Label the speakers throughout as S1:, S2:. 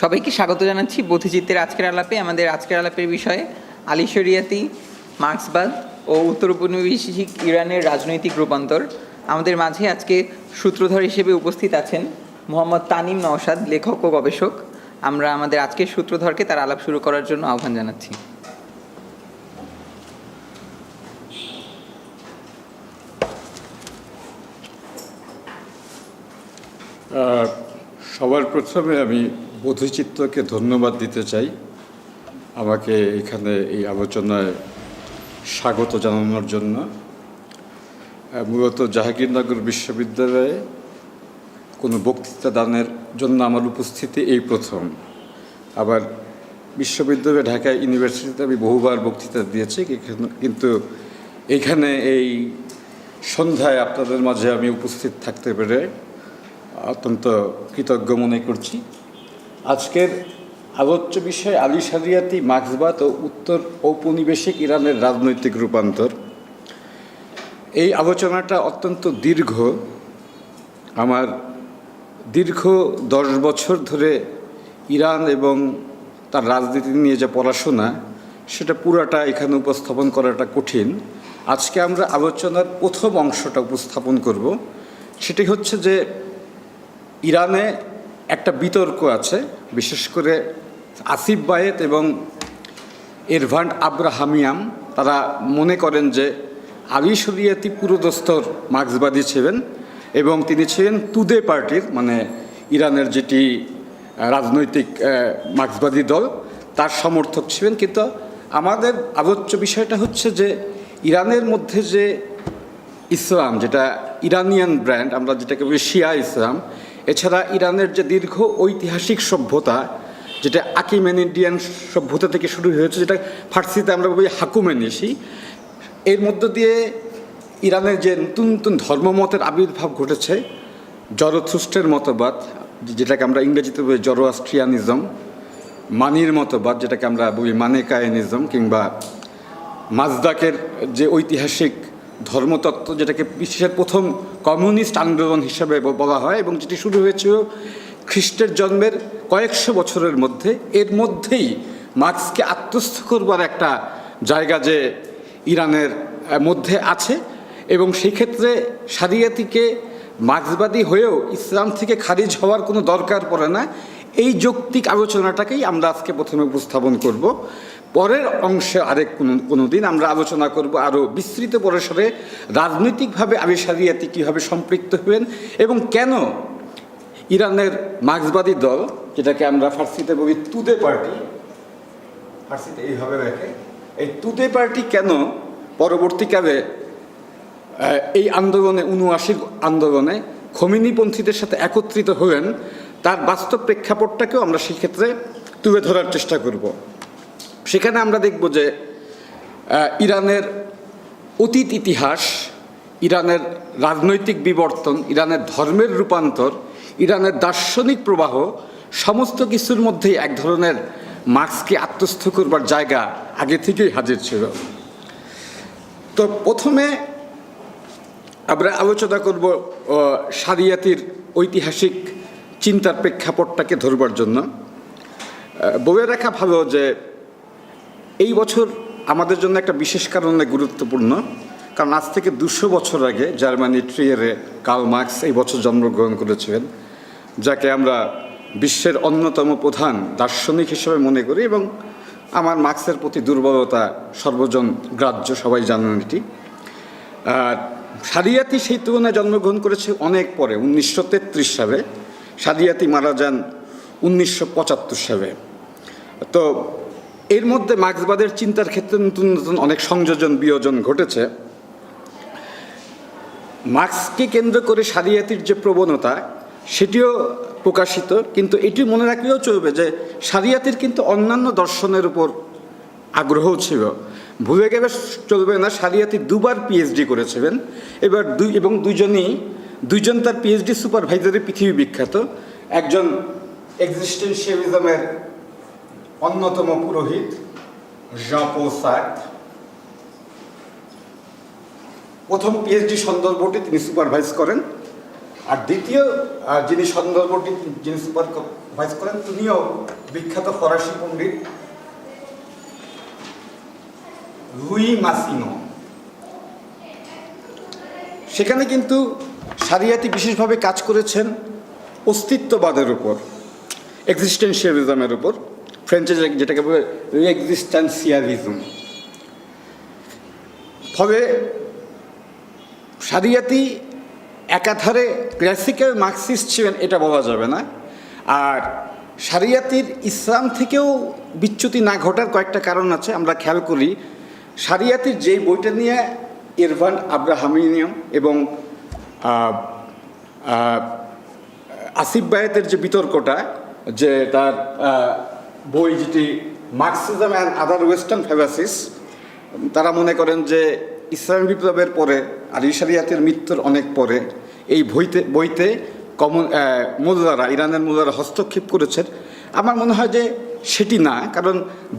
S1: সবাইকে স্বাগত জানাচ্ছি বোধিচিত্তের আজকের আলাপে। আমাদের আজকের আলাপের বিষয় আলী শরিয়াতি, মার্ক্সবাদ ও উত্তর উপনিবেশিক ইরানের রাজনৈতিক রূপান্তর। আমাদের মাঝে আজকে সূত্রধর হিসেবে উপস্থিত আছেন মোহাম্মদ তানিম নওশাদ, লেখক ও গবেষক। আমরা আমাদের আজকের সূত্রধরকে তার আলাপ শুরু করার জন্য আহ্বান জানাচ্ছি।
S2: সবার প্রথমে আমি বোধিচিত্তকে ধন্যবাদ দিতে চাই আমাকে এখানে এই আলোচনায় স্বাগত জানানোর জন্য। মূলত জাহাঙ্গীরনগর বিশ্ববিদ্যালয়ে কোনো বক্তৃতা দানের জন্য আমার উপস্থিতি এই প্রথম। আবার বিশ্ববিদ্যালয়ে ঢাকা ইউনিভার্সিটিতে আমি বহুবার বক্তৃতা দিয়েছি, কিন্তু এখানে এই সন্ধ্যায় আপনাদের মাঝে আমি উপস্থিত থাকতে পেরে অত্যন্ত কৃতজ্ঞ মনে করছি। আজকের আলোচ্য বিষয় আলী শরিয়াতি, মার্ক্সবাদ ও উত্তর ঔপনিবেশিক ইরানের রাজনৈতিক রূপান্তর। এই আলোচনাটা অত্যন্ত দীর্ঘ। আমার দীর্ঘ 10 বছর ধরে ইরান এবং তার রাজনীতি নিয়ে যে পড়াশোনা, সেটা পুরাটা এখানে উপস্থাপন করাটা কঠিন। আজকে আমরা আলোচনার প্রথম অংশটা উপস্থাপন করব। সেটি হচ্ছে যে ইরানে একটা বিতর্ক আছে, বিশেষ করে আসিফ বায়েত এবং এরভান্ড আব্রাহামিয়াম। তারা মনে করেন যে আলী শরিয়াতি পুরোদস্তর মার্ক্সবাদী ছিলেন এবং তিনি ছিলেন তুদে পার্টির, মানে ইরানের যেটি রাজনৈতিক মার্ক্সবাদী দল, তার সমর্থক ছিলেন। কিন্তু আমাদের আলোচ্য বিষয়টা হচ্ছে যে ইরানের মধ্যে যে ইসলাম, যেটা ইরানিয়ান ব্র্যান্ড, আমরা যেটাকে বলি শিয়া ইসলাম, এছাড়া ইরানের যে দীর্ঘ ঐতিহাসিক সভ্যতা, যেটা আকিমেনিডিয়ান সভ্যতা থেকে শুরু হয়েছে, যেটা ফার্সিতে আমরা বলি হাকুমেনিসি, এর মধ্য দিয়ে ইরানের যে নতুন নতুন ধর্মমতের আবির্ভাব ঘটেছে, জরথুস্ট্রের মতবাদ, যেটাকে আমরা ইংরেজিতে বলি জরোয়াস্ট্রিয়ানিজম, মানির মতবাদ, যেটাকে আমরা বলি মানেকায়নিজম, কিংবা মাজদাকের যে ঐতিহাসিক ধর্মতত্ত্ব, যেটাকে বিশ্বের প্রথম কমিউনিস্ট আন্দোলন হিসাবে বলা হয় এবং যেটি শুরু হয়েছিল খ্রিস্টের জন্মের কয়েকশো বছরের মধ্যে। এর মধ্যেই মার্ক্সকে আত্মস্থ করবার একটা জায়গা যে ইরানের মধ্যে আছে, এবং সেই ক্ষেত্রে শরিয়াতিকে মার্ক্সবাদী হয়েও ইসলাম থেকে খারিজ হওয়ার কোনো দরকার পড়ে না। এই যৌক্তিক আলোচনাটাকেই আমরা আজকে প্রথমে উপস্থাপন করব। পরের অংশে কোনো দিন আমরা আলোচনা করব আরও বিস্তৃত পরিসরে রাজনৈতিকভাবে আলী শরিয়াতি কীভাবে সম্পৃক্ত হবেন এবং কেন ইরানের মার্ক্সবাদী দল, যেটাকে আমরা ফার্সিতে বলি তুদে পার্টি, ফার্সিতে এইভাবে রাখে, এই তুদে পার্টি কেন পরবর্তীকালে এই আন্দোলনে ৭৯ আন্দোলনে খোমেনিপন্থীদের সাথে একত্রিত হলেন, তার বাস্তব প্রেক্ষাপটটাকেও আমরা সেক্ষেত্রে তুলে ধরার চেষ্টা করব। সেখানে আমরা দেখব যে ইরানের অতীত ইতিহাস, ইরানের রাজনৈতিক বিবর্তন, ইরানের ধর্মের রূপান্তর, ইরানের দার্শনিক প্রবাহ, সমস্ত কিছুর মধ্যেই এক ধরনের মার্ক্সকে আত্মস্থ করবার জায়গা আগে থেকেই হাজির ছিল। তো প্রথমে আমরা আলোচনা করব শরিয়াতির ঐতিহাসিক চিন্তার প্রেক্ষাপটটাকে ধরবার জন্য। বলে রাখা ভালো যে এই বছর আমাদের জন্য একটা বিশেষ কারণে গুরুত্বপূর্ণ, কারণ আজ থেকে 200 বছর আগে জার্মানি ট্রিয়েরে কার্ল মার্ক্স এই বছর জন্মগ্রহণ করেছিলেন, যাকে আমরা বিশ্বের অন্যতম প্রধান দার্শনিক হিসেবে মনে করি, এবং আমার মার্ক্সের প্রতি দুর্বলতা সর্বজন গ্রাহ্য, সবাই জানেন এটি। আর শরিয়াতি সেই তুলনায় জন্মগ্রহণ করেছে অনেক পরে, 1933 সালে। শরিয়াতি মারা যান 1975 সালে। তো এর মধ্যে মার্ক্সবাদের চিন্তার ক্ষেত্রে নতুন নতুন অনেক সংযোজন বিয়োজন ঘটেছে। মার্ক্সকে কেন্দ্র করে শরিয়াতির যে প্রবণতা, সেটিও প্রকাশিত, কিন্তু এটি মনে রাখলেও চলবে যে শরিয়াতির কিন্তু অন্যান্য দর্শনের উপর আগ্রহও ছিল। ভুলে গেলে চলবে না, শরিয়াতি 2বার পিএইচডি করেছিলেন, এবার দুইজন তার পিএইচডি সুপারভাইজারে পৃথিবী বিখ্যাত। একজন এক্সিস্টেন্সিয়ালিজমের অন্যতম পুরোহিত জন পল সার্ত্র, প্রথম পিএইচডি সন্দর্ভটি তিনি সুপারভাইজ করেন, আর দ্বিতীয় যিনি সন্দর্ভটি যিনি সুপারভাইজ করেন তিনিও বিখ্যাত ফরাসি পণ্ডিত লুই মাসিনো। সেখানে কিন্তু সারিয়াতি বিশেষভাবে কাজ করেছেন অস্তিত্ববাদের উপর, এক্সিস্টেন্সিয়ালিজমের উপর, ফ্রেঞ্চে যেটাকে বলে এক্সিস্টেন্সিয়ালিজম। ফলে সারিয়াতি একাধারে ক্লাসিক্যাল মার্কসিস্ট ছিলেন এটা বলা যাবে না, আর সারিয়াতির ইসলাম থেকেও বিচ্যুতি না ঘটার কয়েকটা কারণ আছে। আমরা খেয়াল করি সারিয়াতির যেই বইটা নিয়ে ইরফান আব্রাহামিনিয়াম এবং আসিফ বায়েতের যে বিতর্কটা, যে তার বই যেটি মার্কসিজম অ্যান্ড আদার ওয়েস্টার্ন ফ্যালাসিস, তারা মনে করেন যে ইসলামী বিপ্লবের পরে আলী শরিয়াতের মৃত্যুর অনেক পরে এই বইতে মোল্লারা, ইরানের মোল্লারা হস্তক্ষেপ করেছেন। আমার মনে হয় যে সেটি না, কারণ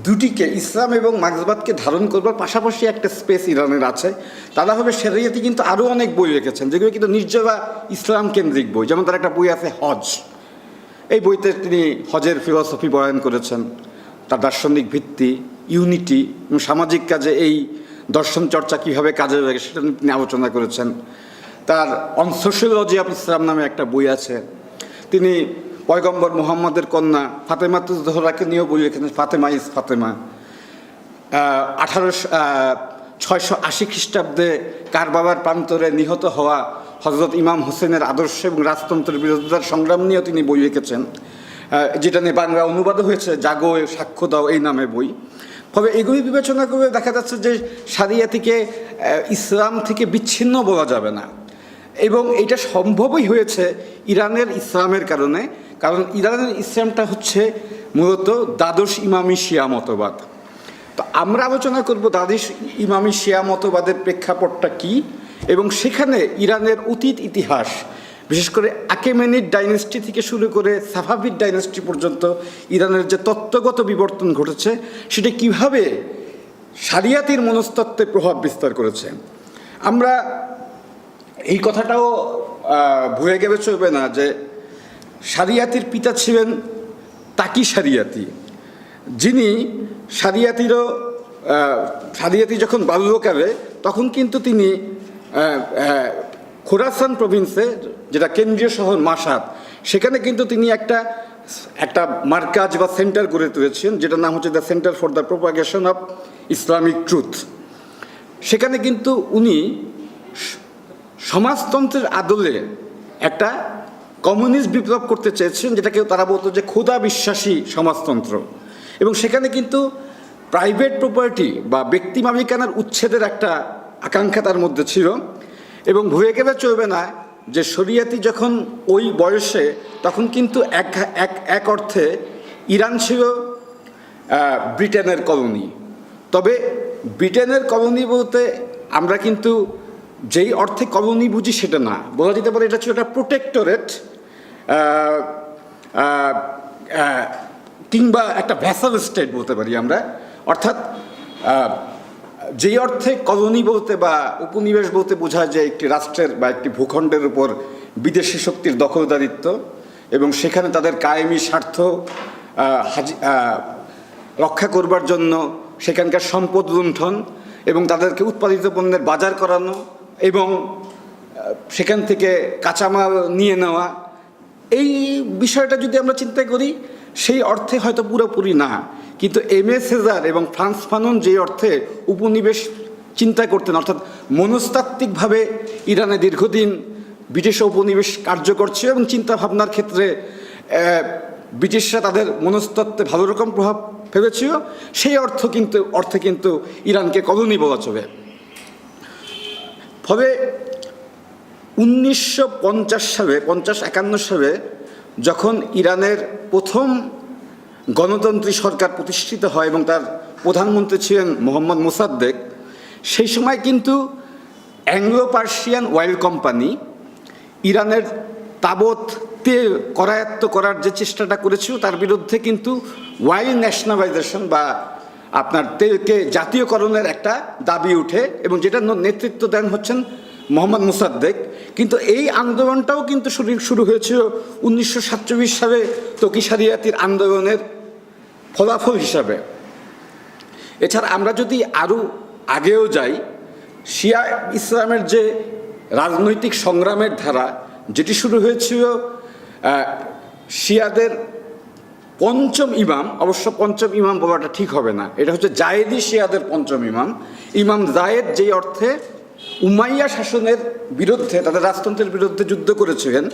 S2: দুটিকে, ইসলাম এবং মার্ক্সবাদকে ধারণ করবার পাশাপাশি একটা স্পেস ইরানের আছে। তারা হবে শরিয়াতি কিন্তু আরও অনেক বই রেখেছেন যেগুলো কিন্তু নির্জলা ইসলাম কেন্দ্রিক বই। যেমন তার একটা বই আছে হজ, এই বইতে তিনি হজের ফিলসফি বয়ান করেছেন, তার দার্শনিক ভিত্তি, ইউনিটি এবং সামাজিক কাজে এই দর্শন চর্চা কীভাবে কাজে লাগে সেটা তিনি আলোচনা করেছেন। তার অন সোশিয়োলজি অফ ইসলাম নামে একটা বই আছে। তিনি পয়গম্বর মুহাম্মদের কন্যা ফাতেমাতুজ জোহরাকে নিয়েও বই লিখেছেন, ফাতেমা ইজ ফাতেমা। 680 খ্রিস্টাব্দে কারবালার প্রান্তরে নিহত হওয়া হজরত ইমাম হোসেনের আদর্শ এবং রাজতন্ত্রের বিরোধিতার সংগ্রাম নিয়েও তিনি বই লিখেছেন, যেটা নিয়ে বাংলা অনুবাদও হয়েছে, জাগো সাক্ষ্য দাও এই নামে বই। ফলে এগুলি বিবেচনা করে দেখা যাচ্ছে যে সারিয়াতিকে ইসলাম থেকে বিচ্ছিন্ন বলা যাবে না, এবং এটা সম্ভবই হয়েছে ইরানের ইসলামের কারণে। কারণ ইরানের ইসলামটা হচ্ছে মূলত দ্বাদশ ইমামি শিয়া মতবাদ। তো আমরা আলোচনা করব দ্বাদশ ইমামি শিয়া মতবাদের প্রেক্ষাপটটা কী, এবং সেখানে ইরানের অতীত ইতিহাস, বিশেষ করে আকেমেনিড ডাইনেস্টি থেকে শুরু করে সাফাভিড ডাইনেস্টি পর্যন্ত ইরানের যে তত্ত্বগত বিবর্তন ঘটেছে সেটা কিভাবে সারিয়াতির মনস্তত্ত্বে প্রভাব বিস্তার করেছে। আমরা এই কথাটাও ভুলে গেলে চলবে না যে সারিয়াতির পিতা ছিলেন তাকি সারিয়াতি, যিনি সারিয়াতি যখন বাল্যকালে তখন কিন্তু তিনি খোরাসান প্রভিন্সে, যেটা কেন্দ্রীয় শহর মাশাদ, সেখানে কিন্তু তিনি একটা মার্কাজ বা সেন্টার গড়ে তুলেছেন, যেটার নাম হচ্ছে the centre for the propagation of Islamic truth. সেখানে কিন্তু উনি সমাজতন্ত্রের আদলে একটা কমিউনিস্ট বিপ্লব করতে চেয়েছেন, যেটাকে তারা বলতো যে ক্ষুধা বিশ্বাসী সমাজতন্ত্র। এবং সেখানে কিন্তু প্রাইভেট প্রপার্টি বা ব্যক্তি মালিকানার উচ্ছেদের একটা আকাঙ্ক্ষা তার মধ্যে ছিল। এবং ভুলে গেলে চলবে না যে শরিয়াতি যখন ওই বয়সে, তখন কিন্তু এক অর্থে ইরান ছিল ব্রিটেনের কলোনি। তবে ব্রিটেনের কলোনি বলতে আমরা কিন্তু যেই অর্থে কলোনি বুঝি সেটা না, বলা যেতে পারে এটা ছিল একটা প্রোটেক্টরেট কিংবা একটা ভ্যাসাল স্টেট বলতে পারি আমরা। অর্থাৎ যেই অর্থে কলোনি বলতে বা উপনিবেশ বলতে বোঝায় যে একটি রাষ্ট্রের বা একটি ভূখণ্ডের উপর বিদেশি শক্তির দখলদারিত্ব এবং সেখানে তাদের কায়েমি স্বার্থ রক্ষা করবার জন্য সেখানকার সম্পদ লুণ্ঠন এবং তাদেরকে উৎপাদিত পণ্যের বাজার করানো এবং সেখান থেকে কাঁচামাল নিয়ে নেওয়া, এই বিষয়টা যদি আমরা চিন্তা করি সেই অর্থে হয়তো পুরোপুরি না। কিন্তু এমএ সেজার এবং ফ্রান্স ফানন যে অর্থে উপনিবেশ চিন্তা করতেন, অর্থাৎ মনস্তাত্ত্বিকভাবে ইরানে দীর্ঘদিন ব্রিটিশ উপনিবেশ কার্যকর ছিল এবং চিন্তাভাবনার ক্ষেত্রে ব্রিটিশরা তাদের মনস্তত্ত্বে ভালো রকম প্রভাব ফেলেছিল, সেই অর্থে কিন্তু ইরানকে কলোনি বলা চলে। ফলে 1950 সালে 50-51 সালে যখন ইরানের প্রথম গণতন্ত্রী সরকার প্রতিষ্ঠিত হয় এবং তার প্রধানমন্ত্রী ছিলেন মোহাম্মদ মোসাদ্দেক, সেই সময় কিন্তু অ্যাংলো পার্সিয়ান অয়েল কোম্পানি ইরানের তাবৎ তেল করায়ত্ত করার যে চেষ্টাটা করেছিল তার বিরুদ্ধে কিন্তু অয়েল ন্যাশনালাইজেশন বা আপনার তেলকে জাতীয়করণের একটা দাবি উঠে, এবং যেটার নেতৃত্ব দেন হচ্ছেন মোহাম্মদ মুসাদ্দেক। কিন্তু এই আন্দোলনটাও কিন্তু শুরু হয়েছিল 1947 সালে তকি শরিয়াতির আন্দোলনের ফলাফল হিসাবে। এছাড়া আমরা যদি আরও আগেও যাই, শিয়া ইসলামের যে রাজনৈতিক সংগ্রামের ধারা, যেটি শুরু হয়েছিল শিয়াদের পঞ্চম ইমাম, অবশ্য পঞ্চম ইমাম বলাটা ঠিক হবে না, এটা হচ্ছে জায়েদি শিয়াদের পঞ্চম ইমাম, ইমাম জায়েদ যেই অর্থে উমাইয়া শাসনের বিরুদ্ধে, তাদের রাজতন্ত্রের বিরুদ্ধে যুদ্ধ করেছিলেন,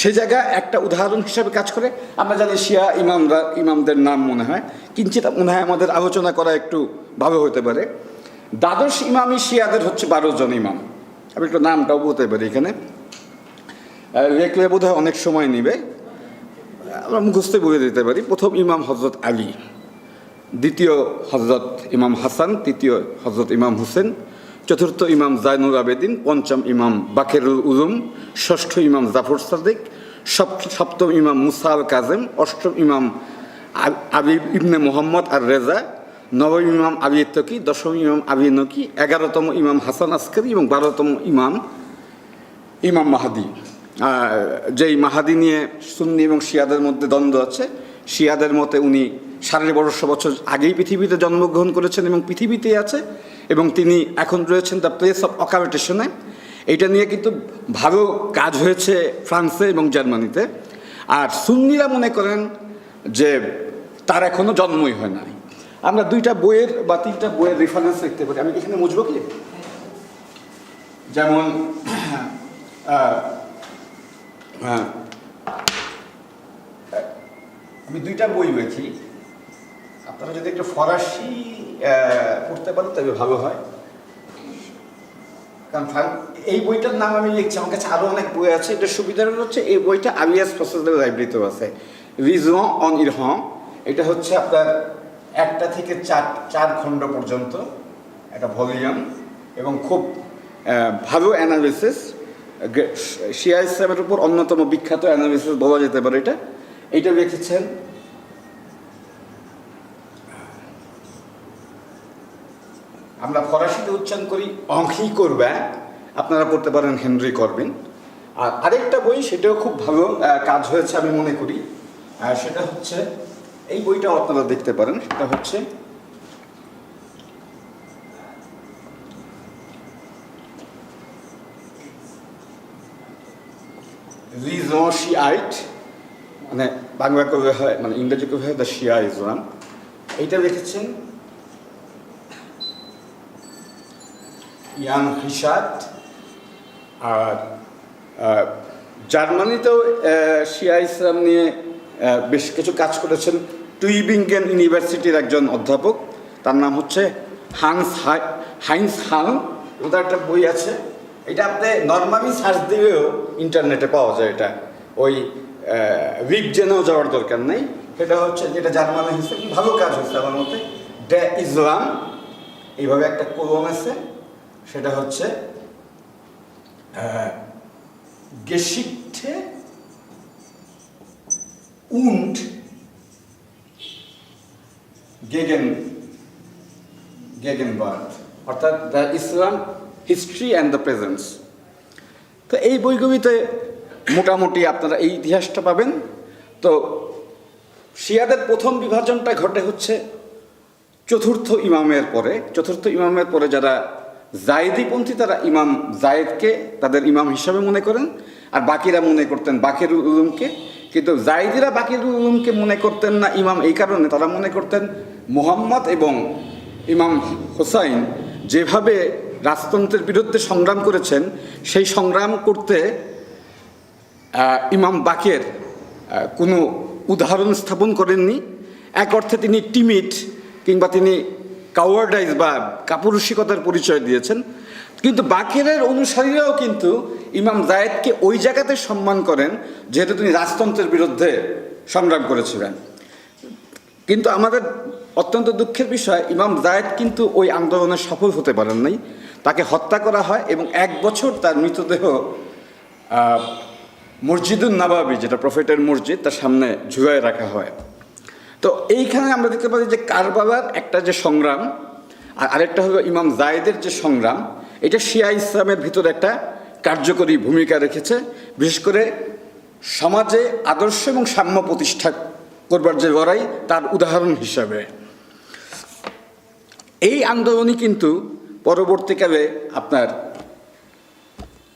S2: সে জায়গায় একটা উদাহরণ হিসাবে কাজ করে। আমরা জানি শিয়া ইমামদের নাম মনে হয় কিঞ্চিত মনে হয় আমাদের আলোচনা করা একটু ভালো হতে পারে। দ্বাদশ ইমামই শিয়াদের হচ্ছে 12 জন ইমাম। আমি একটু নামটাও বলতে পারি এখানে, লেখলে বোধ হয় অনেক সময় নিবে, আমরা মুখস্থ বলে দিতে পারি। প্রথম ইমাম হজরত আলী, দ্বিতীয় হজরত ইমাম হাসান, তৃতীয় হজরত ইমাম হুসেন, চতুর্থ ইমাম জাইনুল আবেদিন, পঞ্চম ইমাম বাকেরুল উলুম, ষষ্ঠ ইমাম জাফর সাদিক, সপ্তম ইমাম মুসা আল কাজেম, অষ্টম ইমাম আবি ইবনে মোহাম্মদ আর রেজা, নবম ইমাম আবি তকি, দশম ইমাম আবি নকি, 11তম ইমাম হাসান আসকারি এবং 12তম ইমাম মাহাদি। যেই মাহাদি নিয়ে সুন্নি এবং শিয়াদের মধ্যে দ্বন্দ্ব আছে। শিয়াদের মতে উনি 1250 বছর আগেই পৃথিবীতে জন্মগ্রহণ করেছেন এবং পৃথিবীতেই আছে, এবং তিনি এখন রয়েছেন দ্য প্লেস অফ অকাবেটেশনে। এইটা নিয়ে কিন্তু ভালো কাজ হয়েছে ফ্রান্সে এবং জার্মানিতে। আর সুন্নিরা মনে করেন যে তার এখনো জন্মই হয় নাই। আমরা 2টা বইয়ের বা 3টা বইয়ের রেফারেন্স লিখতে পারি। আমি এখানে মুছবো কি, যেমন আমি 2টা বই পেয়েছি, আপনারা যদি একটু ফরাসি পড়তে পারেন তবে ভালো হয়। কারণ এই বইটার নাম আমি লিখছি, আমার কাছে আরও অনেক বই আছে। এটা সুবিধাটা হচ্ছে এই বইটা আলিয়াস প্রসেসের লাইব্রেরিতেও আছে, রিজন অন ইরহাম। এটা হচ্ছে আপনার 1টা থেকে 4 খণ্ড পর্যন্ত একটা ভলিউম, এবং খুব ভালো অ্যানালিসিস, শিয়া ইসলামের উপর অন্যতম বিখ্যাত অ্যানালিসিস বলা যেতে পারে এটা। এইটা লিখেছেন আমরা ফরাসিতে উচ্চারণ করি অঙ্কি করবে, আপনারা পড়তে পারেন হেনরি করবিন। আর আরেকটা বই, সেটাও খুব ভালো কাজ হয়েছে আমি মনে করি, সেটা হচ্ছে এই বইটাও আপনারা দেখতে পারেন। সেটা হচ্ছে রিজন শিয়াইট, মানে বাংলা কবে হয়, মানে ইংরেজি কবে হয় দ্য শিয়া ইসলাম। এইটা লিখেছেন ইয়ান হিসাদ। আর জার্মানিতেও শিয়া ইসলাম নিয়ে বেশ কিছু কাজ করেছেন টুইবিঙ্গেন ইউনিভার্সিটির একজন অধ্যাপক, তার নাম হচ্ছে হাইন্স হান। ওদের একটা বই আছে, এটা আপনি নর্মালি সার্চ দিলেও ইন্টারনেটে পাওয়া যায়। এটা ওই উইব জেনেও যাওয়ার দরকার নেই। সেটা হচ্ছে যেটা জার্মানি হিসেবে ভালো কাজ হয়েছে আমার মতে, ডে ইসলাম, এইভাবে একটা কলম আছে। সেটা হচ্ছে Geschichte und Gegenwart, অর্থাৎ the Islam history and the presence. তো এই বইগুলিতে মোটামুটি আপনারা এই ইতিহাসটা পাবেন। তো শিয়াদের প্রথম বিভাজনটা ঘটে হচ্ছে চতুর্থ ইমামের পরে যারা জায়েদিপন্থী, তারা ইমাম জায়েদকে তাদের ইমাম হিসাবে মনে করেন, আর বাকিরা মনে করতেন বাকেরুল উলুমকে। কিন্তু জায়েদিরা বাকেরুল উলুমকে মনে করতেন না ইমাম এই কারণে, তারা মনে করতেন মুহাম্মদ এবং ইমাম হুসাইন যেভাবে রাজতন্ত্রের বিরুদ্ধে সংগ্রাম করেছেন, সেই সংগ্রাম করতে ইমাম বাকের কোনো উদাহরণ স্থাপন করেননি। এক অর্থে তিনি টিমিড কিংবা তিনি কাওয়ার্ডাইজ বা কাপুরুষিকতার পরিচয় দিয়েছেন। কিন্তু বাকেরের অনুসারীরাও কিন্তু ইমাম জায়েদকে ওই জায়গাতে সম্মান করেন যেহেতু তিনি রাজতন্ত্রের বিরুদ্ধে সংগ্রাম করেছিলেন। কিন্তু আমাদের অত্যন্ত দুঃখের বিষয়, ইমাম জায়েদ কিন্তু ওই আন্দোলনে সফল হতে পারেন নাই। তাকে হত্যা করা হয় এবং 1 বছর তার মৃতদেহ মসজিদুন নববী, যেটা প্রফেটের মসজিদ, তার সামনে ঝুলায় রাখা হয়। তো এইখানে আমরা দেখতে পাই যে কারবালার একটা যে সংগ্রাম আর আরেকটা হলো ইমাম জায়েদের যে সংগ্রাম, এটা শিয়া ইসলামের ভিতরে একটা কার্যকরী ভূমিকা রেখেছে, বিশেষ করে সমাজে আদর্শ এবং সাম্য প্রতিষ্ঠা করবার যে লড়াই তার উদাহরণ হিসাবে। এই আন্দোলনই কিন্তু পরবর্তীকালে আপনার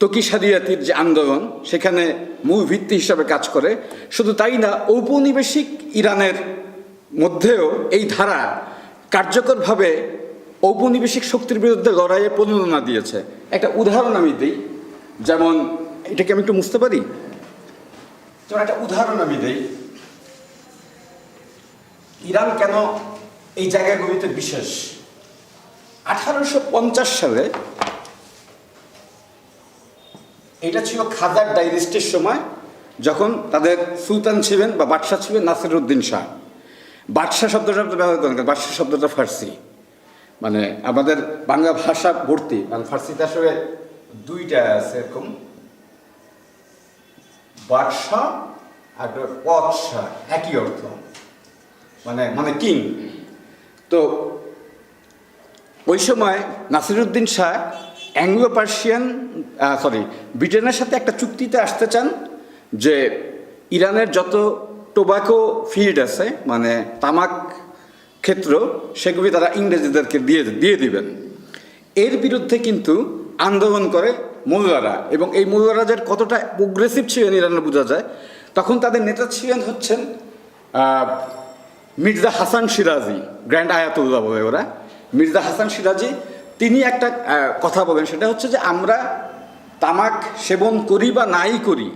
S2: তকি শরিয়তির যে আন্দোলন সেখানে মূল ভিত্তি হিসাবে কাজ করে। শুধু তাই না, ঔপনিবেশিক ইরানের মধ্যেও এই ধারা কার্যকরভাবে ঔপনিবেশিক শক্তির বিরুদ্ধে লড়াইয়ে প্রণোদনা দিয়েছে। একটা উদাহরণ আমি দিই, যেমন এটাকে আমি একটু বুঝতে পারি, যেমন একটা উদাহরণ আমি দিই, ইরান কেন এই জায়গাগুলিতে বিশেষ। 1850 সালে, এটা ছিল খাজার ডাইনেস্টির সময়, যখন তাদের সুলতান ছিলেন বা বাদশাহ ছিলেন নাসিরউদ্দিন শাহ। বাদশাহ শব্দটা ব্যবহার করেন, বাদশাহ শব্দটা ফার্সি, মানে আমাদের বাংলা ভাষা ভর্তি, মানে ফার্সিতে আসলে দুইটা আছে এরকম, বাদশাহ আর পদশাহ, একই অর্থ, মানে মানে কিং। তো ওই সময় নাসিরউদ্দিন শাহ অ্যাংলো পার্সিয়ান ব্রিটেনের সাথে একটা চুক্তিতে আসতে চান যে ইরানের যত টোবাকো ফিল্ড আছে, মানে তামাক ক্ষেত্র, সেগুলি তারা ইংরেজদেরকে দিয়ে দিবেন। এর বিরুদ্ধে কিন্তু আন্দোলন করে মোল্লারা, এবং এই মোল্লারা যে কতটা প্রোগ্রেসিভ ছিলেন ইরানে বোঝা যায়। তখন তাদের নেতা ছিলেন হচ্ছেন মির্জা হাসান সিরাজি, গ্র্যান্ড আয়াতুল্লাহ বলে ওরা। মির্জা হাসান সিরাজি তিনি একটা কথা বলেন, সেটা হচ্ছে যে আমরা তামাক সেবন করি বা নাই করি,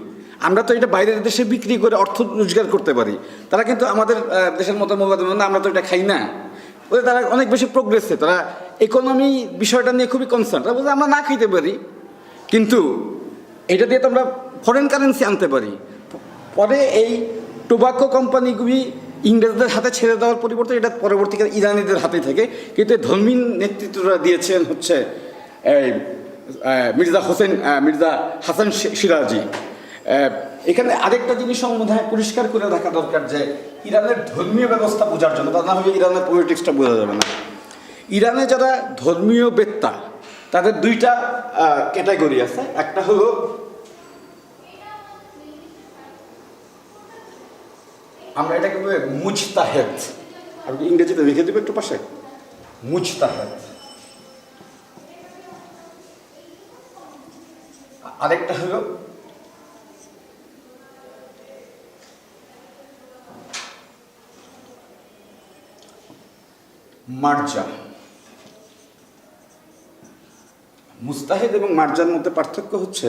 S2: আমরা তো এটা বাইরের দেশে বিক্রি করে অর্থ রোজগার করতে পারি। তারা কিন্তু আমাদের দেশের মতো না, আমরা তো এটা খাই না। ওদের তারা অনেক বেশি প্রোগ্রেসে, তারা ইকোনমি বিষয়টা নিয়ে খুবই কনসার্ন। তারা বলছে আমরা না খাইতে পারি, কিন্তু এটা দিয়ে তো আমরা ফরেন কারেন্সি আনতে পারি। পরে এই টোবাকো কোম্পানিগুলি ইংরেজদের হাতে ছেড়ে দেওয়ার পরিবর্তে এটা পরবর্তীকালে ইরানিদের হাতে থাকে। কিন্তু ধর্মীয় নেতৃত্বরা দিয়েছেন হচ্ছে এই মির্জা হাসান সিরাজি। এখানে আরেকটা জিনিস সম্বন্ধে পরিষ্কার করে রাখা দরকার, যে ইরানের ধর্মীয় ব্যবস্থা বোঝার জন্য, তা না হলে ইরানের পলিটিক্সটা বোঝা যাবে না। ইরানে যারা ধর্মীয় বেত্তা, তাদের দুইটা ক্যাটাগরি আছে। একটা হলো আমরা এটাকে বলি মুজতাহেদ, আপনি ইংরেজিতে লিখে দেবে একটু পাশে, মুজতাহেদ। আরেকটা হলো মার্জা। মুস্তাহিদ এবং মার্জার মধ্যে পার্থক্য হচ্ছে,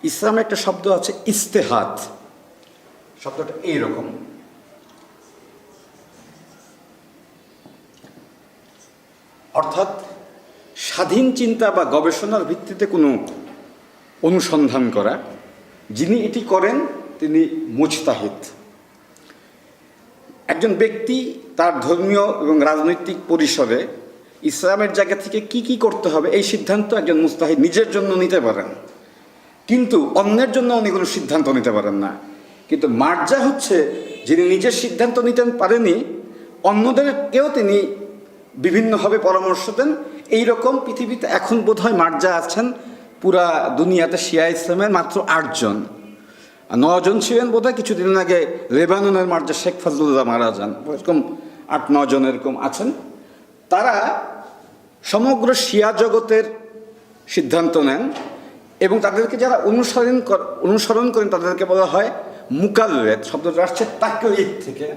S2: ইসলামে একটা শব্দ আছে ইস্তেহাদ, শব্দটা এইরকম। অর্থাৎ স্বাধীন চিন্তা বা গবেষণার ভিত্তিতে কোনো অনুসন্ধান করা। যিনি এটি করেন তিনি মুজতাহিদ। একজন ব্যক্তি তার ধর্মীয় এবং রাজনৈতিক পরিসরে ইসলামের জায়গা থেকে কি কি করতে হবে এই সিদ্ধান্ত একজন মুজতাহিদ নিজের জন্য নিতে পারেন, কিন্তু অন্যের জন্য উনি কোনো সিদ্ধান্ত নিতে পারেন না। কিন্তু মার্জা হচ্ছে যিনি নিজের সিদ্ধান্ত নিতে পারেনি, অন্যদেরকেও তিনি বিভিন্নভাবে পরামর্শ দেন। এইরকম পৃথিবীতে এখন বোধহয় মার্জা আছেন পুরা দুনিয়াতে শিয়া ইসলামের মাত্র 8 জন। 9 জন ছিলেন বোধহয়, কিছুদিন আগে লেবাননের মার্জা শেখ ফজলুল্লাহ মারা যান, এরকম 8-9 জন এরকম আছেন। তারা সমগ্র শিয়া জগতের সিদ্ধান্ত নেন, এবং তাদেরকে যারা অনুসরণ করেন তাদেরকে বলা হয় মুকাল্লেদ। শব্দটা আসছে তাকলিদ থেকে,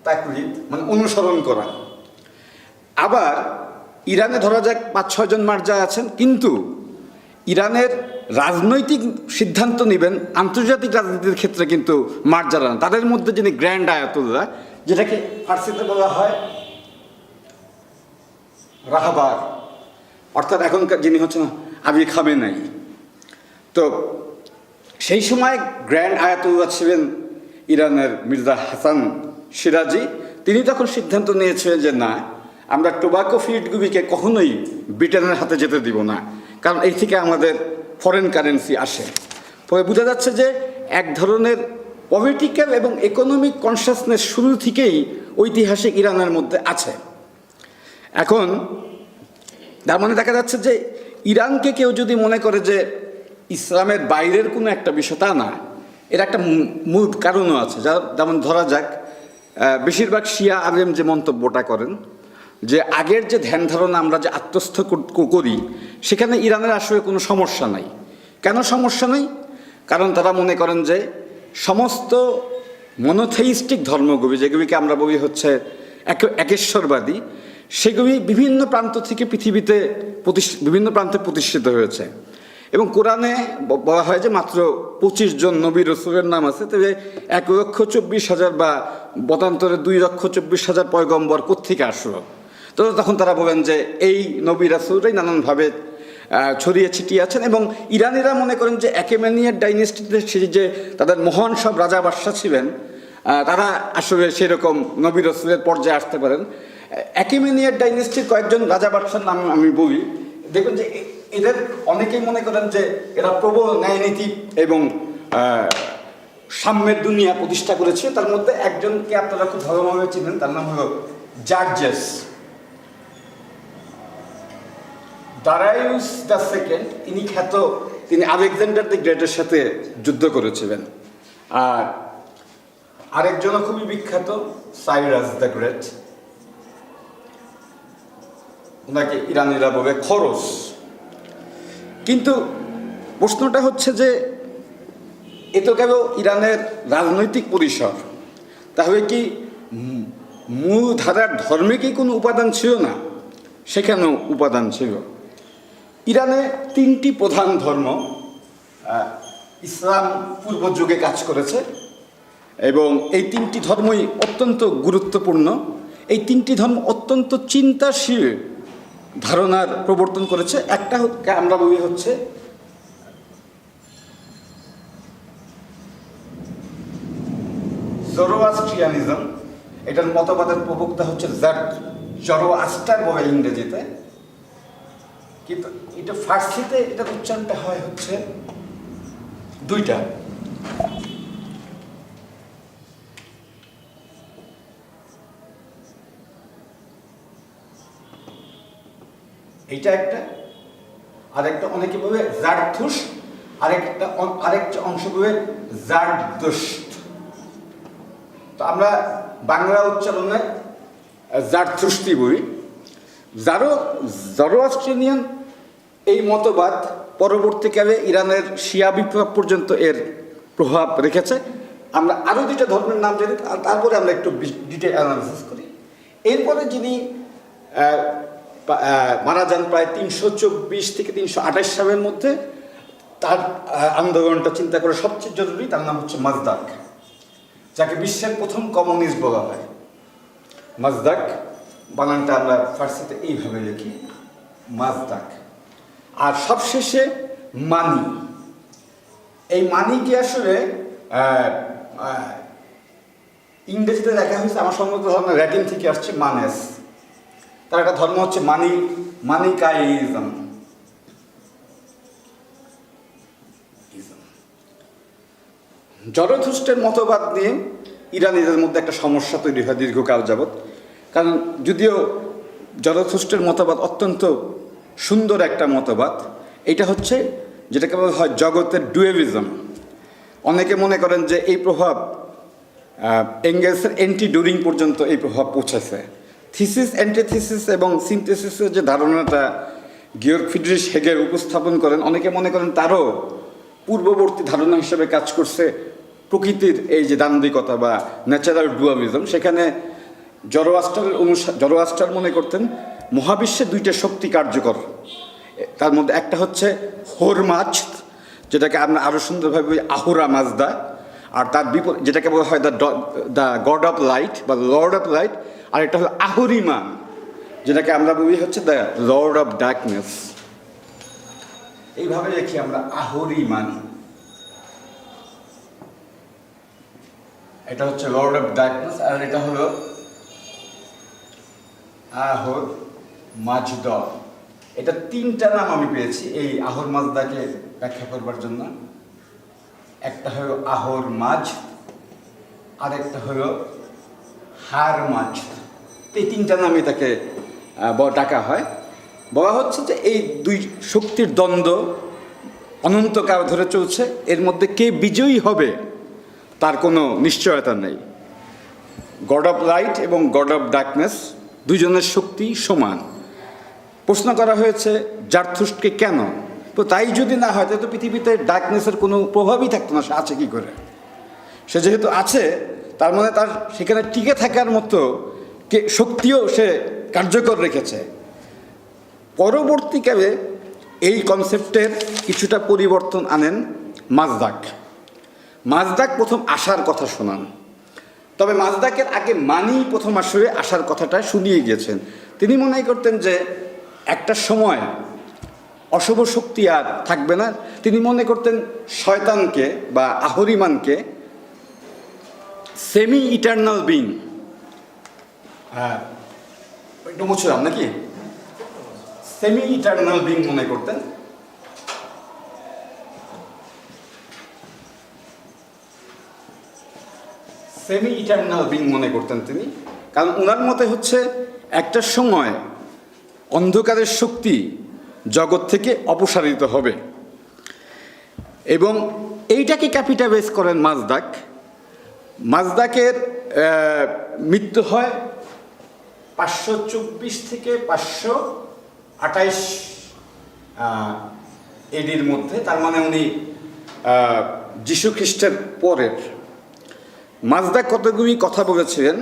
S2: তাকলিদ মানে অনুসরণ করা। আবার ইরানে ধরা যাক 5-6 জন মার্জা আছেন, কিন্তু ইরানের রাজনৈতিক সিদ্ধান্ত নেবেন আন্তর্জাতিক রাজনীতির ক্ষেত্রে কিন্তু মার্জারা না। তাদের মধ্যে যিনি গ্র্যান্ড আয়াতুল্লাহ, যেটাকে ফার্সিতে বলা হয় রাহাবার, অর্থাৎ এখনকার যিনি হচ্ছেন আবি খামেনাই। তো সেই সময় গ্র্যান্ড আয়াতুল্লাহ ছিলেন ইরানের মির্জা হাসান সিরাজি। তিনি তখন সিদ্ধান্ত নিয়েছিলেন যে না, আমরা টোবাকো ফিল্ডগুলিকে কখনোই ব্রিটেনের হাতে যেতে দিব না, কারণ এই থেকে আমাদের ফরেন কারেন্সি আসে। ফলে বোঝা যাচ্ছে যে এক ধরনের পলিটিক্যাল এবং ইকোনমিক কনসাসনেস শুরু থেকেই ঐতিহাসিক ইরানের মধ্যে আছে।
S3: এখন তার মানে দেখা যাচ্ছে যে ইরানকে কেউ যদি মনে করে যে ইসলামের বাইরের কোনো একটা বিষয়, তা না, এর একটা মূল কারণও আছে। যেমন ধরা যাক, বেশিরভাগ শিয়া আলেম যে মন্তব্যটা করেন যে আগের যে ধ্যান ধারণা আমরা যে আত্মস্থ করি, সেখানে ইরানের আসলে কোনো সমস্যা নাই। কেন সমস্যা নেই? কারণ তারা মনে করেন যে সমস্ত মনোথেইস্টিক ধর্মগুলি, যেগুলিকে আমরা বলি হচ্ছে একেশ্বরবাদী, সেগুলি বিভিন্ন প্রান্ত থেকে পৃথিবীতে বিভিন্ন প্রান্তে প্রতিষ্ঠিত হয়েছে। এবং কোরআনে বলা হয় যে মাত্র 25 জন নবী রসুলের নাম আছে, তবে 1,24,000 বা মতান্তরে 2,24,000 পয়গম্বর কোত্থেকে আসলো। তো তখন তারা বলেন যে এই নবী রাসূলরাই নানানভাবে ছড়িয়ে ছিটিয়ে আছেন। এবং ইরানিরা মনে করেন যে একেমেনিয়ার ডাইনেস্টিতে যে তাদের মহান সব রাজা বাদশা ছিলেন, তারা আসলে সেরকম নবী রাসূলের পর্যায়ে আসতে পারেন। একেমেনিয়ার ডাইনেস্টির কয়েকজন রাজা বাদশার নাম আমি বলি। দেখুন যে এদের অনেকেই মনে করেন যে এরা প্রবল ন্যায়নীতি এবং সাম্যের দুনিয়া প্রতিষ্ঠা করেছে। তার মধ্যে একজনকে আপনারা খুব ভালোভাবে চিনেন, তার নাম হলো জার্জাস। দারাইউস দ্য সেকেন্ড, তিনি খ্যাত, তিনি আলেকজান্ডার দি গ্রেটের সাথে যুদ্ধ করেছিলেন। আর আরেকজনও খুবই বিখ্যাত, সাইরাস দ্য গ্রেট, ওনাকে ইরানিরা বলে খরস। কিন্তু প্রশ্নটা হচ্ছে যে এ তো কেবল ইরানের রাজনৈতিক পরিসর, তাহলে কি মূল ধারার ধর্মে কি কোনো উপাদান ছিল না? সেখানেও উপাদান ছিল। ইরানে 3টি প্রধান ধর্ম ইসলাম পূর্ব যুগে কাজ করেছে এবং এই 3টি ধর্মই অত্যন্ত গুরুত্বপূর্ণ। এই 3টি ধর্ম অত্যন্ত চিন্তাশীল ধারণার প্রবর্তন করেছে। একটা আমরা বলি হচ্ছে জরোয়াস্ট্রিয়ানিজম, এটার মতবাদের প্রবক্তা হচ্ছে জরোয়াস্টার বলে ইংরেজিতে, কিন্তু এটা ফার্সিতে এটার উচ্চারণটা হয় হচ্ছে দুইটা। এইটা একটা, আরেকটা অনেকে বলবে জারথুস, আরেকটা অংশ বলবে জারদুশত। তো আমরা বাংলা উচ্চারণে জারথুস্তি বলি। জরোয়াস্ট্রিয়ান এই মতবাদ পরবর্তীকালে ইরানের শিয়া বিপ্লব পর্যন্ত এর প্রভাব রেখেছে। আমরা আরও 2টা ধর্মের নাম জানি, তারপরে আমরা একটু ডিটেল অ্যানালিসিস করি। এরপরে যিনি মারা যান প্রায় 324 থেকে 328 সালের মধ্যে, তার আন্দোলনটা চিন্তা করে সবচেয়ে জরুরি, তার নাম হচ্ছে মাজদাক, যাকে বিশ্বের প্রথম কমিউনিস্ট বলা হয়। মাজদাক বানানটা আমরা ফার্সিতে এইভাবে লিখি, মাজদাক। আর সবশেষে মানি। এই মানিকে আসলে ইংরেজিতে লেখা হয়েছে, আমার সম্মত ধর্ম ল্যাটিন থেকে আসছে মানেস। তার একটা ধর্ম হচ্ছে মানিকাইজম। জরথুস্টের মতবাদ নিয়ে ইরানিদের মধ্যে একটা সমস্যা তৈরি হয় দীর্ঘকাল যাবৎ। কারণ যদিও জরথুস্টের মতবাদ অত্যন্ত সুন্দর একটা মতবাদ, এটা হচ্ছে যেটাকে বলা হয় জগতের ডুয়েলিজম। অনেকে মনে করেন যে এই প্রভাব এঙ্গেলসের অ্যান্টি ডুরিং পর্যন্ত এই প্রভাব পৌঁছেছে। থিসিস, অ্যান্টিথিসিস এবং সিনথেসিসের যে ধারণাটা গিয়র্গ ফ্রিডরিশ হেগেল উপস্থাপন করেন, অনেকে মনে করেন তারও পূর্ববর্তী ধারণা হিসেবে কাজ করছে প্রকৃতির এই যে দান্দিকতা বা ন্যাচারাল ডুয়ালিজম। সেখানে জরোয়াস্টার মনে করতেন মহাবিশ্বে 2টা শক্তি কার্যকর। তার মধ্যে একটা হচ্ছে হোরমাজ, যেটাকে আমরা আরও সুন্দরভাবে বলি আহুরা মাজদা, আর তার বিপরীত যেটাকে বলা হয় দ্য গড অফ লাইট বা লর্ড অফ লাইট, আর একটা হলো আহুরিমা, যেটাকে আমরা বলি হচ্ছে দ্য লর্ড অফ ডার্কনেস। এইভাবে দেখি আমরা আহুরিমান, এটা হচ্ছে লর্ড অফ ডার্কনেস, আর এটা হলো আহর মাজদ। এটা 3টা নাম আমি পেয়েছি এই আহর মাজদাকে ব্যাখ্যা করবার জন্য। একটা হলো আহর মাজ, আরেকটা হলো হার মাজ। এই 3টা নামই তাকে ডাকা হয়। বলা হচ্ছে যে এই দুই শক্তির দ্বন্দ্ব অনন্তকাল ধরে চলছে, এর মধ্যে কে বিজয়ী হবে তার কোনো নিশ্চয়তা নেই। গড অফ লাইট এবং গড অফ ডার্কনেস দুজনের শক্তি সমান। প্রশ্ন করা হয়েছে জারথুস্ট্রকে কেন, তো তাই যদি না হয় তাহলে তো পৃথিবীতে ডার্কনেসের কোনো প্রভাবই থাকতো না, সে আছে কী করে? সে যেহেতু আছে তার মানে তার সেখানে টিকে থাকার মতো শক্তিও সে কার্যকর রেখেছে। পরবর্তীকালে এই কনসেপ্টের কিছুটা পরিবর্তন আনেন মাজদাক। মাজদাক প্রথম আসার কথা শোনান, তবে মাজদাকের আগে মানি প্রথম আসরে আসার কথাটা শুনিয়ে গিয়েছেন। তিনি মনে করতেন যে একটা সময় অশুভ শক্তি আর থাকবে না। তিনি মনে করতেন শয়তানকে বা আহরিমানকে সেমি ইটার্নাল বিং, একটু মুছলাম নাকি, সেমি ইটার্নাল বিং মনে করতেন। সেমি ইটার্নাল বিং মনে করতেন তিনি, কারণ ওনার মতে হচ্ছে একটা সময় অন্ধকারের শক্তি জগৎ থেকে অপসারিত হবে, এবং এইটাকে ক্যাপিটালাইজ করেন মাজদাক। মাজদাকের মৃত্যু হয় 524 থেকে 528 এডির মধ্যে, তার মানে উনি যীশু খ্রিস্টের পরের। মাজদাক কতগুলি কথা বলেছিলেন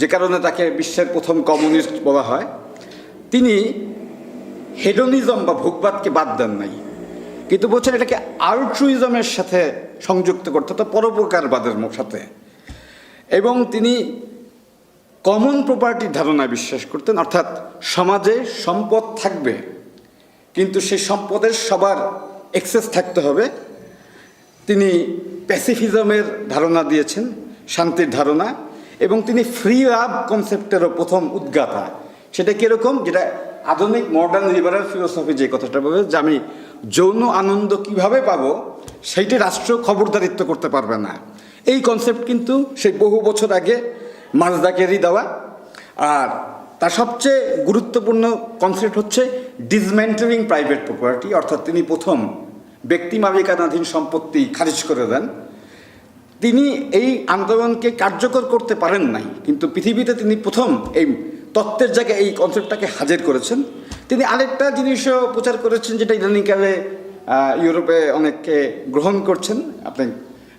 S3: যে কারণে তাকে বিশ্বের প্রথম কমিউনিস্ট বলা হয়। তিনি হেডোনিজম বা ভোগবাদকে বাদ দেন নাই, কিন্তু বলছেন এটাকে আল্ট্রুইজমের সাথে সংযুক্ত করতে হতো, পরোপকারবাদের সাথে। এবং তিনি কমন প্রপার্টির ধারণায় বিশ্বাস করতেন, অর্থাৎ সমাজে সম্পদ থাকবে কিন্তু সেই সম্পদের সবার এক্সেস থাকতে হবে। তিনি প্যাসিফিজমের ধারণা দিয়েছেন, শান্তির ধারণা, এবং তিনি ফ্রি লাভ কনসেপ্টেরও প্রথম উদ্গাতা। সেটা কীরকম, যেটা আধুনিক মডার্ন লিবারাল ফিলোসফি যে কথাটা বলে যে আমি যৌন আনন্দ কিভাবে পাবো সেইটি রাষ্ট্র খবরদারিত্ব করতে পারবে না। এই কনসেপ্ট কিন্তু সেই বহু বছর আগে মাজদাকেরই দেওয়া। আর তার সবচেয়ে গুরুত্বপূর্ণ কনসেপ্ট হচ্ছে ডিসমেন্টেলিং প্রাইভেট প্রপার্টি, অর্থাৎ তিনি প্রথম ব্যক্তি মালিকানাধীন সম্পত্তি খারিজ করে দেন। তিনি এই আন্দোলনকে কার্যকর করতে পারেন নাই, কিন্তু পৃথিবীতে তিনি প্রথম এই তত্ত্বের জায়গায় এই কনসেপ্টটাকে হাজির করেছেন। তিনি আরেকটা জিনিসও প্রচার করেছেন যেটা ইদানিংকালে ইউরোপে অনেকে গ্রহণ করছেন, আপনি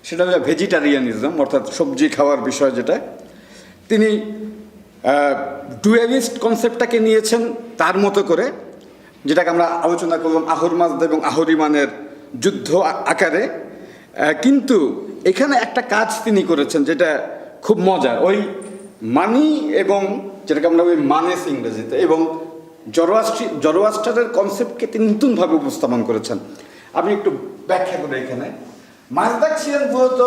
S3: সেটা হলো ভেজিটারিয়ানিজম, অর্থাৎ সবজি খাওয়ার বিষয়। যেটা তিনি ডুয়ালিস্ট কনসেপ্টটাকে নিয়েছেন তার মতো করে, যেটাকে আমরা আলোচনা করলাম আহরমাজদা এবং আহরিমানের যুদ্ধ আকারে। কিন্তু এখানে একটা কাজ তিনি করেছেন যেটা খুব মজার, ওই মানি এবং যেটাকে আমরা ওই মানেস ইংরেজিতে, এবং জরোয়াস্টারের কনসেপ্টকে তিনি নতুনভাবে উপস্থাপন করেছেন। আমি একটু ব্যাখ্যা করি এখানে। মাজদাক ছিলেন মূলত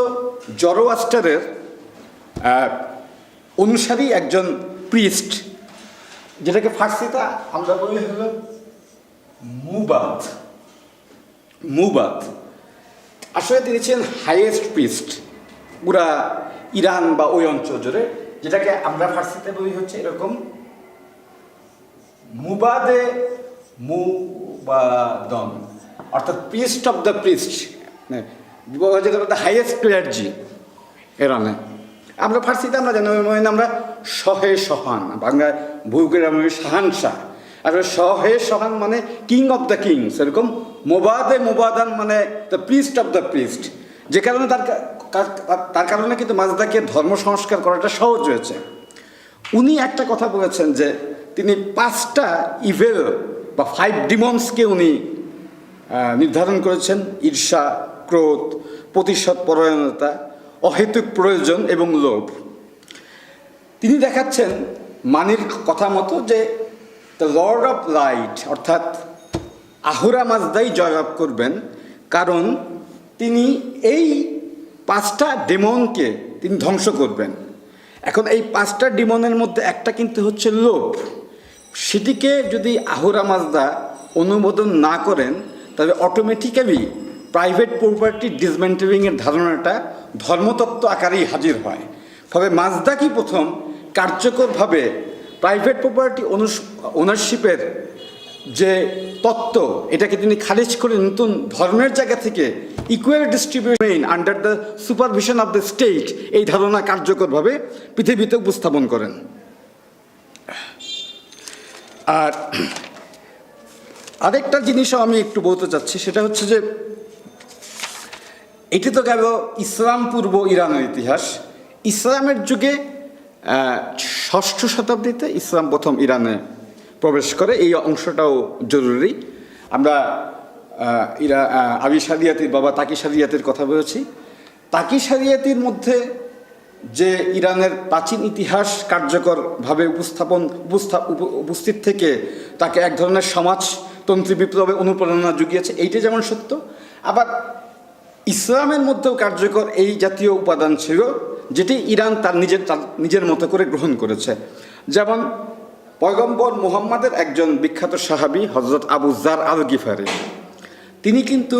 S3: জরোয়াস্টারের অনুসারী একজন প্রিস্ট, যেটাকে ফার্সিতে আমরা বলি হলো মুবাদ। মুবাদ আসলে তিনি ছিলেন হাইয়েস্ট প্রিস্ট পুরা ইরান বা ওই অঞ্চল জুড়ে, যেটাকে আমরা ফার্সিতে বলি হচ্ছে এরকম মুবাদে মুবাদন, অর্থাৎ প্রিস্ট অফ দ্য প্রিস্ট, যেটা হাইয়েস্ট ক্লার্জি ইরানে। আমরা ফার্সিতে আমরা জানি আমরা শহে সহান, বাংলায় ভূগের আমরা শাহানশাহ, আর শহে সহান মানে কিং অফ দ্য কিংস, এরকম মোবাদে মোবাদান মানে the priest of the priest. যে কারণে তার কারণে কিন্তু মাজদাকে ধর্ম সংস্কার করাটা সহজ হয়েছে। উনি একটা কথা বলেছেন যে তিনি 5টা ইভেল বা 5 ডিমন্সকে উনি নির্ধারণ করেছেন: ঈর্ষা, ক্রোধ, প্রতিশোধ পরায়ণতা, অহেতুক প্রয়োজন এবং লোভ। তিনি দেখাচ্ছেন মানির কথা মতো যে দ্য লর্ড অফ লাইট অর্থাৎ আহুরা মাজদাই জয়লাভ করবেন, কারণ তিনি এই 5টা ডেমনকে তিনি ধ্বংস করবেন। এখন এই 5টা ডেমনের মধ্যে একটা কিন্তু হচ্ছে লোভ। সেটিকে যদি আহুরা মাজদা অনুমোদন না করেন তবে অটোমেটিক্যালি প্রাইভেট প্রপার্টি ডিসমেন্টেলিংয়ের ধারণাটা ধর্মতত্ত্ব আকারেই হাজির হয়। ফলে মাজদা কি প্রথম কার্যকরভাবে প্রাইভেট প্রপার্টি ওনারশিপের যে তত্ত্ব, এটাকে তিনি খারিজ করে নতুন ধর্মের জায়গা থেকে equal distribution under the supervision of the state, এই ধারণা কার্যকরভাবে পৃথিবীতে উপস্থাপন করেন। আর আরেকটা জিনিসও আমি একটু বলতে চাচ্ছি, সেটা হচ্ছে যে এটি তো গেল ইসলাম পূর্ব ইরানের ইতিহাস। ইসলামের যুগে 6ষ্ঠ শতাব্দীতে ইসলাম প্রথম ইরানে প্রবেশ করে, এই অংশটাও জরুরি। আমরা আবি সারিয়াতির বাবা তাকি সারিয়াতির কথা বলেছি। তাকি সারিয়াতির মধ্যে যে ইরানের প্রাচীন ইতিহাস কার্যকরভাবে উপস্থিত থেকে তাকে এক ধরনের সমাজতন্ত্রী বিপ্লবে অনুপ্রেরণা জুগিয়েছে, এইটা যেমন সত্য, আবার ইসলামের মধ্যেও কার্যকর এই জাতীয় উপাদান ছিল, যেটি ইরান তার নিজের মতো করে গ্রহণ করেছে। যেমন পয়গম্বর মুহাম্মাদের একজন বিখ্যাত সাহাবী হযরত আবু যার আল গিফারি, তিনি কিন্তু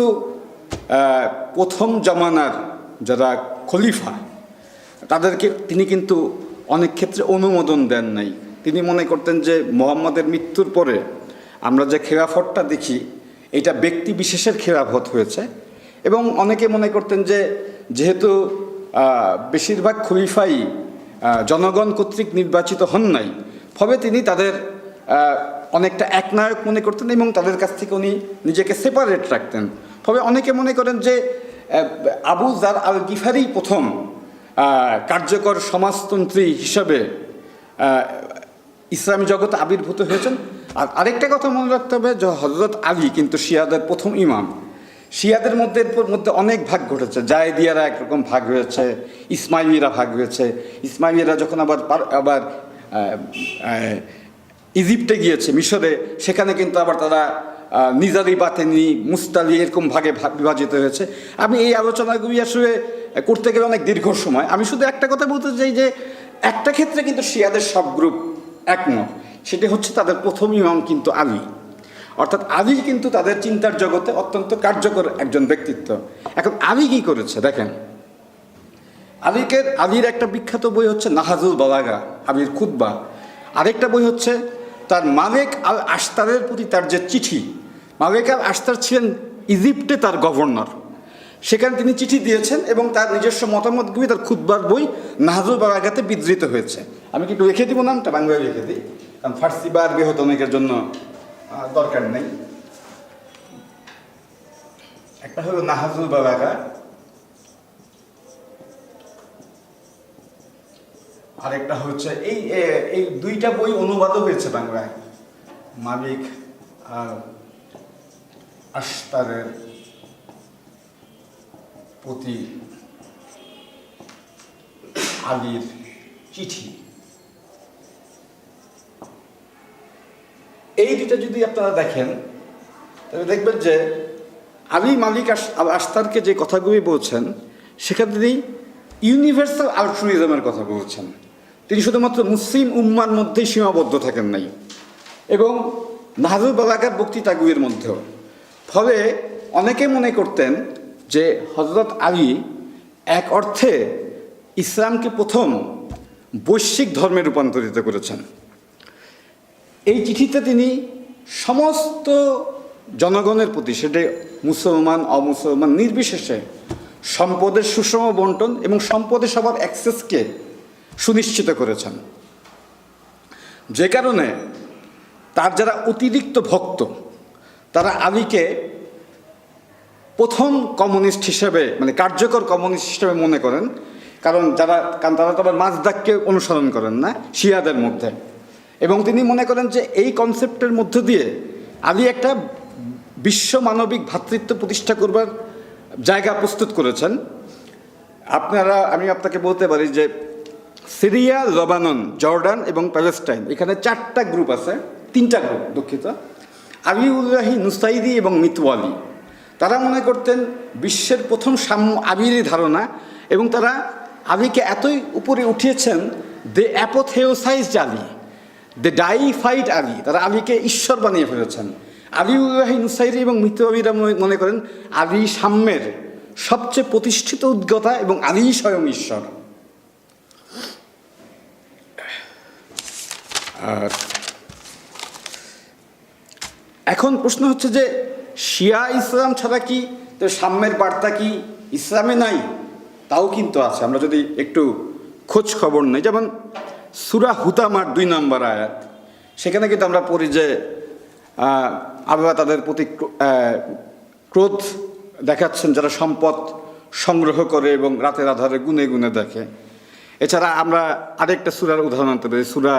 S3: প্রথম জমানার যারা খলিফা তাদেরকে তিনি কিন্তু অনেক ক্ষেত্রে অনুমোদন দেন নাই। তিনি মনে করতেন যে মুহাম্মাদের মৃত্যুর পরে আমরা যে খেলাফতটা দেখি এটা ব্যক্তি বিশেষের খেলাফত হয়েছে, এবং অনেকে মনে করতেন যে যেহেতু বেশিরভাগ খলিফাই জনগণ কর্তৃক নির্বাচিত হন নাই, ফলে তিনি তাদের অনেকটা একনায়ক মনে করতেন এবং তাদের কাছ থেকে উনি নিজেকে সেপারেট রাখতেন। ফলে অনেকে মনে করেন যে আবু যার আল গিফারি প্রথম কার্যকর সমাজতন্ত্রী হিসাবে ইসলামী জগতে আবির্ভূত হয়েছেন। আর আরেকটা কথা মনে রাখতে হবে যে হযরত আলী কিন্তু শিয়াদের প্রথম ইমাম। শিয়াদের মধ্যে অনেক ভাগ ঘটেছে, জায়েদিয়ারা একরকম ভাগ হয়েছে, ইসমাইলিরা ভাগ হয়েছে। ইসমাইলিরা যখন আবার ইজিপ্টে গিয়েছে, মিশরে, সেখানে কিন্তু আবার তারা নিজারি বাতেনি মুস্তালি এরকম ভাগে বিভাজিত হয়েছে। আমি এই আলোচনাগুলি আসলে করতে গেলে অনেক দীর্ঘ সময়। আমি শুধু একটা কথা বলতে চাই যে একটা ক্ষেত্রে কিন্তু শিয়াদের সব গ্রুপ একমত, সেটি হচ্ছে তাদের প্রথম ইমাম কিন্তু আলী, অর্থাৎ আলী কিন্তু তাদের চিন্তার জগতে অত্যন্ত কার্যকর একজন ব্যক্তিত্ব। এখন আলী কী করেছে দেখেন, আলীর একটা বিখ্যাত বই হচ্ছে নাহাজুল বালাগা, আলীর খুতবা। আরেকটা বই হচ্ছে তার মালেক আল আশতারের প্রতি তার যে চিঠি। মালেক আল আশতার ছিলেন ইজিপ্টে তার গভর্নর, সেখানে তিনি চিঠি দিয়েছেন এবং তার নিজস্ব মতামতগুলি তার খুতবার বই নাহাজুল বালাগাতে বিধৃত হয়েছে। আমি কি একটু রেখে দিব নামটা, বাংলায় রেখে দিই, কারণ ফার্সি বা আরবি হয়তো অনেকের জন্য দরকার নেই। একটা হলো নাহাজুল বালাগা, আরেকটা হচ্ছে এই দুইটা বই অনুবাদও হয়েছে বাংলায়, মালিক আশতারের প্রতি আলীর চিঠি। এই দুইটা যদি আপনারা দেখেন তবে দেখবেন যে আলী মালিক আশতারকে যে কথাগুলি বলছেন সেখানে তিনি ইউনিভার্সাল আলট্রুইজমের কথা বলছেন। তিনি শুধুমাত্র মুসলিম উম্মার মধ্যেই সীমাবদ্ধ থাকেন নাই, এবং নাহাজুল বালাগার বক্তৃতাগুলির মধ্যেও। ফলে অনেকে মনে করতেন যে হযরত আলী এক অর্থে ইসলামকে প্রথম বৈশ্বিক ধর্মে রূপান্তরিত করেছেন। এই চিঠিতে তিনি সমস্ত জনগণের প্রতি, সেটা মুসলমান অমুসলমান নির্বিশেষে, সম্পদের সুষম বন্টন এবং সম্পদে সবার অ্যাক্সেসকে সুনিশ্চিত করেছেন। যে কারণে তার যারা অতিরিক্ত ভক্ত তারা আলীকে প্রথম কমিউনিস্ট হিসেবে, মানে কার্যকর কমিউনিস্ট হিসেবে মনে করেন, কারণ তারা তো আবার মাজদাককে অনুসরণ করেন না শিয়াদের মধ্যে। এবং তিনি মনে করেন যে এই কনসেপ্টের মধ্য দিয়ে আলী একটা বিশ্ব মানবিক ভ্রাতৃত্ব প্রতিষ্ঠা করবার জায়গা প্রস্তুত করেছেন। আমি আপনাকে বলতে পারি যে সিরিয়া, লেবানন, জর্ডান এবং প্যালেস্টাইন, এখানে 4টা গ্রুপ আছে, 3টা গ্রুপ দুঃখিত, আবিউল্লাহি, নুসাইরি এবং মিতওয়ালি। তারা মনে করতেন বিশ্বের প্রথম সাম্য আবিরই ধারণা, এবং তারা আলীকে এতই উপরে উঠিয়েছেন, দে অ্যাপোথেওসাইজড আলী, দে ডাইফাইড আলী। তারা আলীকে ঈশ্বর বানিয়ে ফেলেছেন। আবিউল্লাহি, নুসাইরি এবং মিতওয়ালিরা মনে করেন আলী সাম্যের সবচেয়ে প্রতিষ্ঠিত উদ্গতা এবং আলী স্বয়ং ঈশ্বর। আর এখন প্রশ্ন হচ্ছে যে শিয়া ইসলাম ছাড়া কি তো সাম্যের বার্তা কি ইসলামে নাই? তাও কিন্তু আছে। আমরা যদি একটু খোঁজ খবর নেই, যেমন সূরা হুতামার 2 নম্বর আয়াত, সেখানে কিন্তু আমরা পড়ি যে আল্লাহ তাদের প্রতি ক্রোধ দেখাচ্ছেন যারা সম্পদ সংগ্রহ করে এবং রাতের আধারে গুনে গুনে দেখে। এছাড়া আমরা আরেকটা সূরার উদাহরণ আনতে পারি, সূরা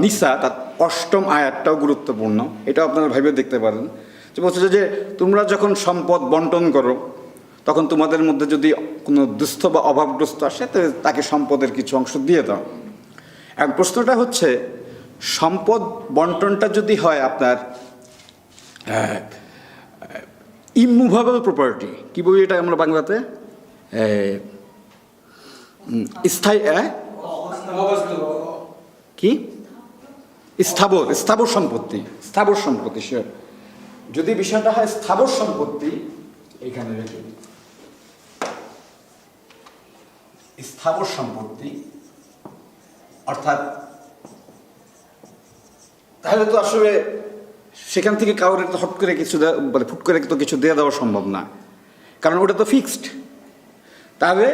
S3: নিসা, তার 8ম আয়াতটাও গুরুত্বপূর্ণ। এটাও আপনারা ভেবে দেখতে পারেন, যে বলছে যে তোমরা যখন সম্পদ বন্টন করো তখন তোমাদের মধ্যে যদি কোনো দুস্থ বা অভাবগ্রস্ত আসে তাকে সম্পদের কিছু অংশ দিয়ে দাও। এখন প্রশ্নটা হচ্ছে, সম্পদ বন্টনটা যদি হয় আপনার ইমুভেবল প্রপার্টি, কি বলি এটা আমরা বাংলাতে, স্থায়ী কি স্থাবর সম্পত্তি, যদি বিষয়টা হয় স্থাবর সম্পত্তি, এখানে রেখে স্থাবর সম্পত্তি, অর্থাৎ তাহলে তো আসলে সেখান থেকে কাউরে হট করে কিছু মানে ফুট করে তো কিছু দিয়ে দেওয়া সম্ভব না, কারণ ওটা তো ফিক্সড। তাহলে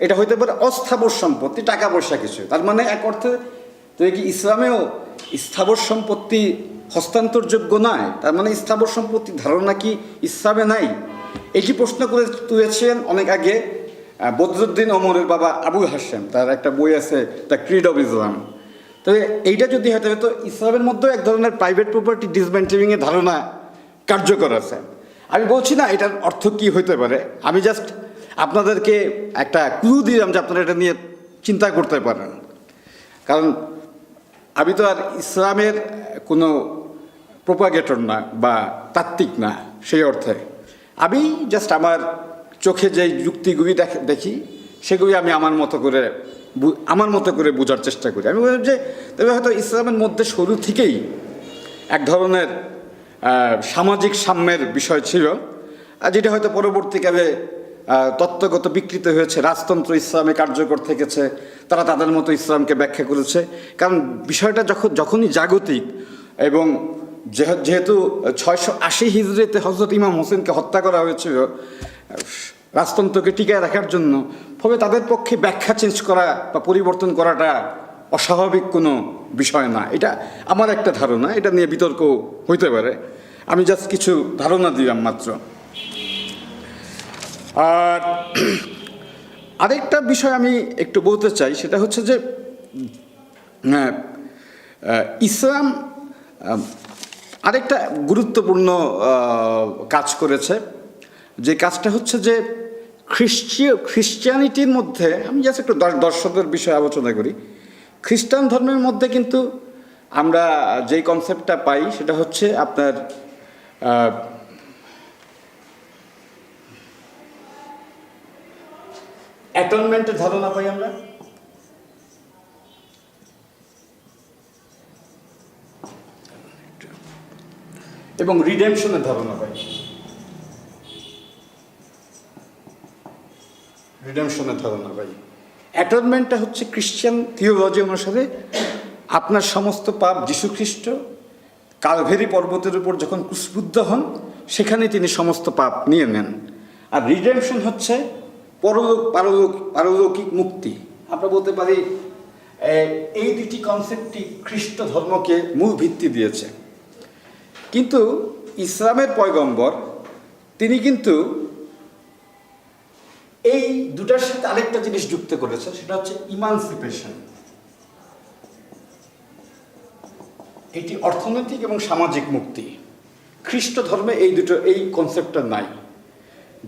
S3: এটা হইতে পারে অস্থাবর সম্পত্তি, টাকা পয়সা কিছু। তার মানে এক অর্থে তো কি ইসলামেও স্থাবর সম্পত্তি হস্তান্তরযোগ্য নয়? তার মানে স্থাবর সম্পত্তির ধারণা কি ইসলামে নাই? এটি প্রশ্ন করে তুলেছেন অনেক আগে বদরুদ্দিন ওমরের বাবা আবুল হাশেম, তার একটা বই আছে দ্য ক্রিড অফ ইসলাম। তবে এইটা যদি হয়তো হয়তো ইসলামের মধ্যেও এক ধরনের প্রাইভেট প্রপার্টি ডিসমেন্টেলিংয়ের ধারণা কার্যকর আছে। আমি বলছি না এটার অর্থ কি হইতে পারে, আমি জাস্ট আপনাদেরকে একটা ক্লু দিলাম যে আপনারা এটা নিয়ে চিন্তা করতে পারেন। কারণ আমি তো আর ইসলামের কোনো প্রোপাগেটর না বা তাত্ত্বিক না সেই অর্থে। আমি জাস্ট আমার চোখে যে যুক্তিগুলি দেখি সেগুলি আমি আমার মতো করে বোঝার চেষ্টা করি। আমি বললাম যে তবে হয়তো ইসলামের মধ্যে শুরু থেকেই এক ধরনের সামাজিক সাম্যের বিষয় ছিল, যেটা হয়তো পরবর্তীকালে তত্ত্বগত বিকৃত হয়েছে। রাজতন্ত্র ইসলামে কার্যকর থেকেছে, তারা তাদের মতো ইসলামকে ব্যাখ্যা করেছে। কারণ বিষয়টা যখনই জাগতিক, এবং যেহেতু 680 হিজরিতে হযরত ইমাম হোসেনকে হত্যা করা হয়েছিল রাজতন্ত্রকে টিকায় রাখার জন্য, ফলে তাদের পক্ষে ব্যাখ্যা চেঞ্জ করা বা পরিবর্তন করাটা অস্বাভাবিক কোনো বিষয় না। এটা আমার একটা ধারণা, এটা নিয়ে বিতর্ক হইতে পারে। আমি জাস্ট কিছু ধারণা দিলাম মাত্র। আর আরেকটা বিষয় আমি একটু বলতে চাই, সেটা হচ্ছে যে ইসলাম আরেকটা গুরুত্বপূর্ণ কাজ করেছে, যে কাজটা হচ্ছে যে খ্রিশ্চানিটির মধ্যে, আমি জাস্ট একটু দর্শকদের বিষয়ে আলোচনা করি। খ্রিস্টান ধর্মের মধ্যে কিন্তু আমরা যেই কনসেপ্টটা পাই সেটা হচ্ছে আপনার অ্যাটনমেন্টের ধারণা পাই আমরা, এবং রিডেমশনের ধারণা পাই। অ্যাটনমেন্টটা হচ্ছে খ্রিশ্চান থিওলজি অনুসারে আপনার সমস্ত পাপ যীশুখ্রিস্ট কালভেরি পর্বতের উপর যখন ক্রুশবিদ্ধ হন সেখানে তিনি সমস্ত পাপ নিয়ে নেন। আর রিডেমশন হচ্ছে পারলৌকিক মুক্তি। আমরা বলতে পারি এই দুটি কনসেপ্টই খ্রিস্ট ধর্মকে মূল ভিত্তি দিয়েছে। কিন্তু ইসলামের পয়গম্বর তিনি কিন্তু এই দুটার সাথে আরেকটা জিনিস যুক্ত করেছেন, সেটা হচ্ছে ইমানসিপেশন। এটি অর্থনৈতিক এবং সামাজিক মুক্তি। খ্রিস্ট ধর্মে এই কনসেপ্টটা নাই,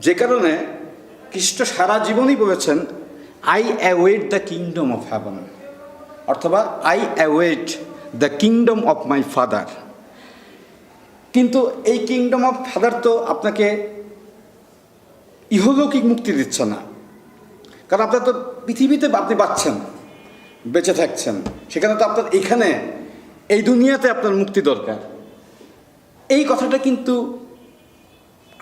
S3: যে কারণে খ্রিস্ট সারা জীবনই বলেছেন I await the kingdom of heaven, অথবা I await the kingdom of my father. কিন্তু এই কিংডম অফ ফাদার তো আপনাকে ইহলৌকিক মুক্তি দিচ্ছে না, কারণ আপনার তো পৃথিবীতে আপনি বাঁচছেন, বেঁচে থাকছেন, সেখানে তো আপনার এখানে এই দুনিয়াতে আপনার মুক্তি দরকার। এই কথাটা কিন্তু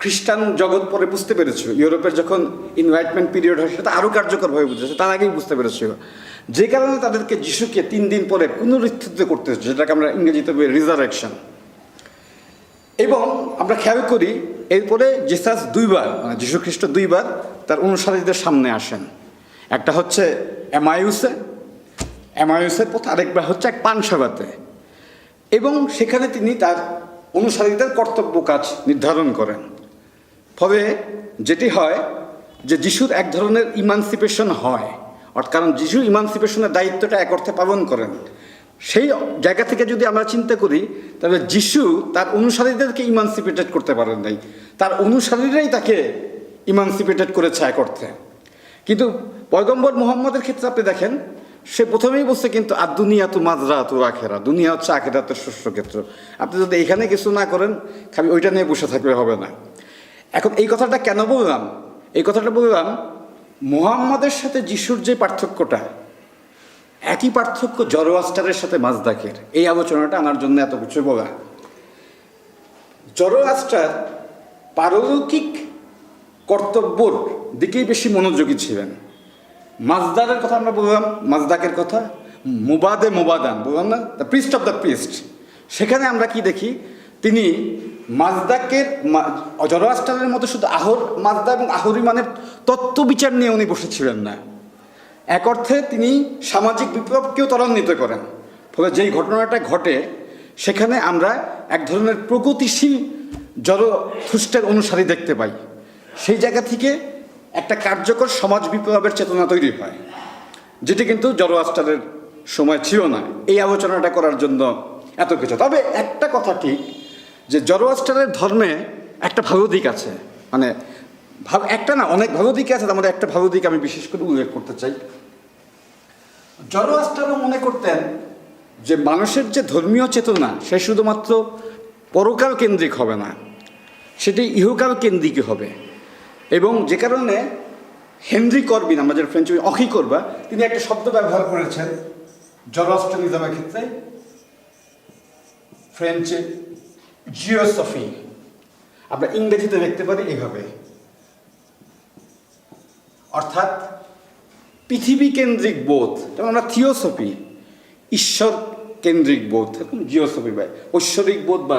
S3: খ্রিস্টান জগৎ পরে বুঝতে পেরেছিল, ইউরোপের যখন ইনভাইটমেন্ট পিরিয়ড হয় সেটা আরও কার্যকরভাবে বুঝেছে, তার আগেই বুঝতে পেরেছিল, যে কারণে তাদেরকে যিশুকে 3 দিন পরে পুনরুত্থিত করতে হচ্ছে, যেটাকে আমরা ইংরেজিতে বলি রিজারেকশন। এবং আমরা খেয়াল করি এরপরে জিসাস 2বার, মানে যীশু খ্রিস্ট 2বার তার অনুসারীদের সামনে আসেন। একটা হচ্ছে এমায়ুসের পথে, আরেকবার হচ্ছে এক পানসভাতে। এবং সেখানে তিনি তার অনুসারীদের কর্তব্য কাজ নির্ধারণ করেন। ফলে যেটি হয় যে যিশুর এক ধরনের ইমানসিপেশন হয়, কারণ যিশু ইমানসিপেশনের দায়িত্বটা এক অর্থে পালন করেন। সেই জায়গা থেকে যদি আমরা চিন্তা করি, তাহলে যিশু তার অনুসারীদেরকে ইমানসিপেটেড করতে পারেন নাই, তার অনুসারীরাই তাকে ইমানসিপেটেড করেছে এক অর্থে। কিন্তু পয়গম্বর মুহাম্মদের ক্ষেত্রে আপনি দেখেন, সে প্রথমেই বলছে কিন্তু আর দুনিয়া তো মাজরা তো আখেরা, দুনিয়া হচ্ছে আখেরাতের শস্যক্ষেত্র। আপনি যদি এখানে কিছু না করেন, খালি ওইটা নিয়ে বসে থাকলে হবে না। এখন এই কথাটা কেন বললাম? এই কথাটা বললাম, মুহাম্মদের সাথে যিশুর যে পার্থক্যটা, একই পার্থক্য জরোয়াস্টারের সাথে মাজদাকের। এই আলোচনাটা আনার জন্য এত কিছু বলা। জরোয়াস্টার পারলৌকিক কর্তব্যর দিকেই বেশি মনোযোগী ছিলেন। মাজদারের কথা আমরা বললাম, মাজদাকের কথা, মোবাদান বললাম না, the priest of the priest. সেখানে আমরা কি দেখি, তিনি মাজদাকের জরোয়াস্টারের মতো শুধু মাজদা এবং আহরিমানের তত্ত্ব বিচার নিয়ে উনি বসেছিলেন না। এক অর্থে তিনি সামাজিক বিপ্লবকেও ত্বরান্বিত করেন। ফলে যেই ঘটনাটা ঘটে, সেখানে আমরা এক ধরনের প্রগতিশীল জরথুস্টের অনুসারী দেখতে পাই। সেই জায়গা থেকে একটা কার্যকর সমাজ বিপ্লবের চেতনা তৈরি হয়, যেটি কিন্তু জরোয়াস্টারের সময় ছিল না। এই আলোচনাটা করার জন্য এত কিছু। তবে একটা কথা ঠিক, যে জরোয়াস্টারের ধর্মে একটা ভালো দিক আছে, মানে একটা না, অনেক ভালো দিক আছে। তার মধ্যে একটা ভালো দিক আমি বিশেষ করে উল্লেখ করতে চাই। জরোয়াস্টারও মনে করতেন যে মানুষের যে ধর্মীয় চেতনা, সে শুধুমাত্র পরকাল কেন্দ্রিক হবে না, সেটি ইহকাল কেন্দ্রিক হবে। এবং যে কারণে হেনরি করবিন, আমরা যে ফ্রেঞ্চ অহি করবা, তিনি একটা শব্দ ব্যবহার করেছেন জরোয়াস্টারিজমের ক্ষেত্রে, ফ্রেঞ্চে জিওসফি, আমরা ইংরেজিতে দেখতে পারি এভাবে, অর্থাৎ পৃথিবী কেন্দ্রিক বোধ। যেমন আমরা থিওসফি, ঈশ্বর কেন্দ্রিক বোধ, জিওসফি বা ঐশ্বরিক বোধ বা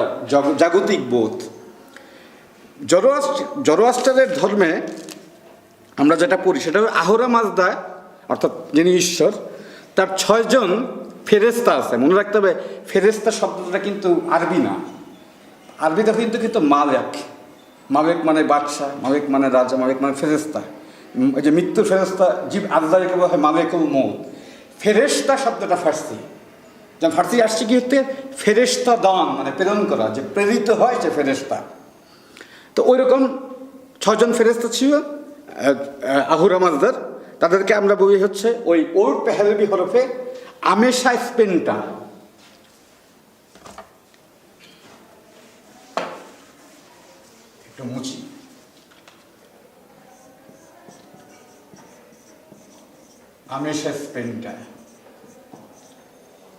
S3: জাগতিক বোধ। জরোয়াস্টারের ধর্মে আমরা যেটা পড়ি সেটা হলো আহরা মাজদা, অর্থাৎ যিনি ঈশ্বর, তার 6 জন ফেরেস্তা আছে। মনে রাখতে হবে, ফেরেস্তা শব্দটা কিন্তু আরবি না, আরবিতে কিন্তু মালেক মানে বাদশাহ, মালেক মানে রাজা, মালেক মানে ফেরেস্তা। ওই যে মৃত্যুর ফেরেস্তা জীব আল্লাহকে বলা হয় মালেকুল মউত। ফেরেস্তা শব্দটা ফার্সি, যেমন ফার্সি আসছে কি হতে, ফেরেস্তা দান মানে প্রেরণ করা, যে প্রেরিত হয় যে ফেরেস্তা। তো ওই রকম 6 জন ফেরেস্তা ছিল আহুরা মাজদার। তাদেরকে আমরা বলি হচ্ছে ওই ওল্ড পেহলবি হরফে আমেশা স্পেন্টা। একটু মুছি। আমেশা স্পেন্টা,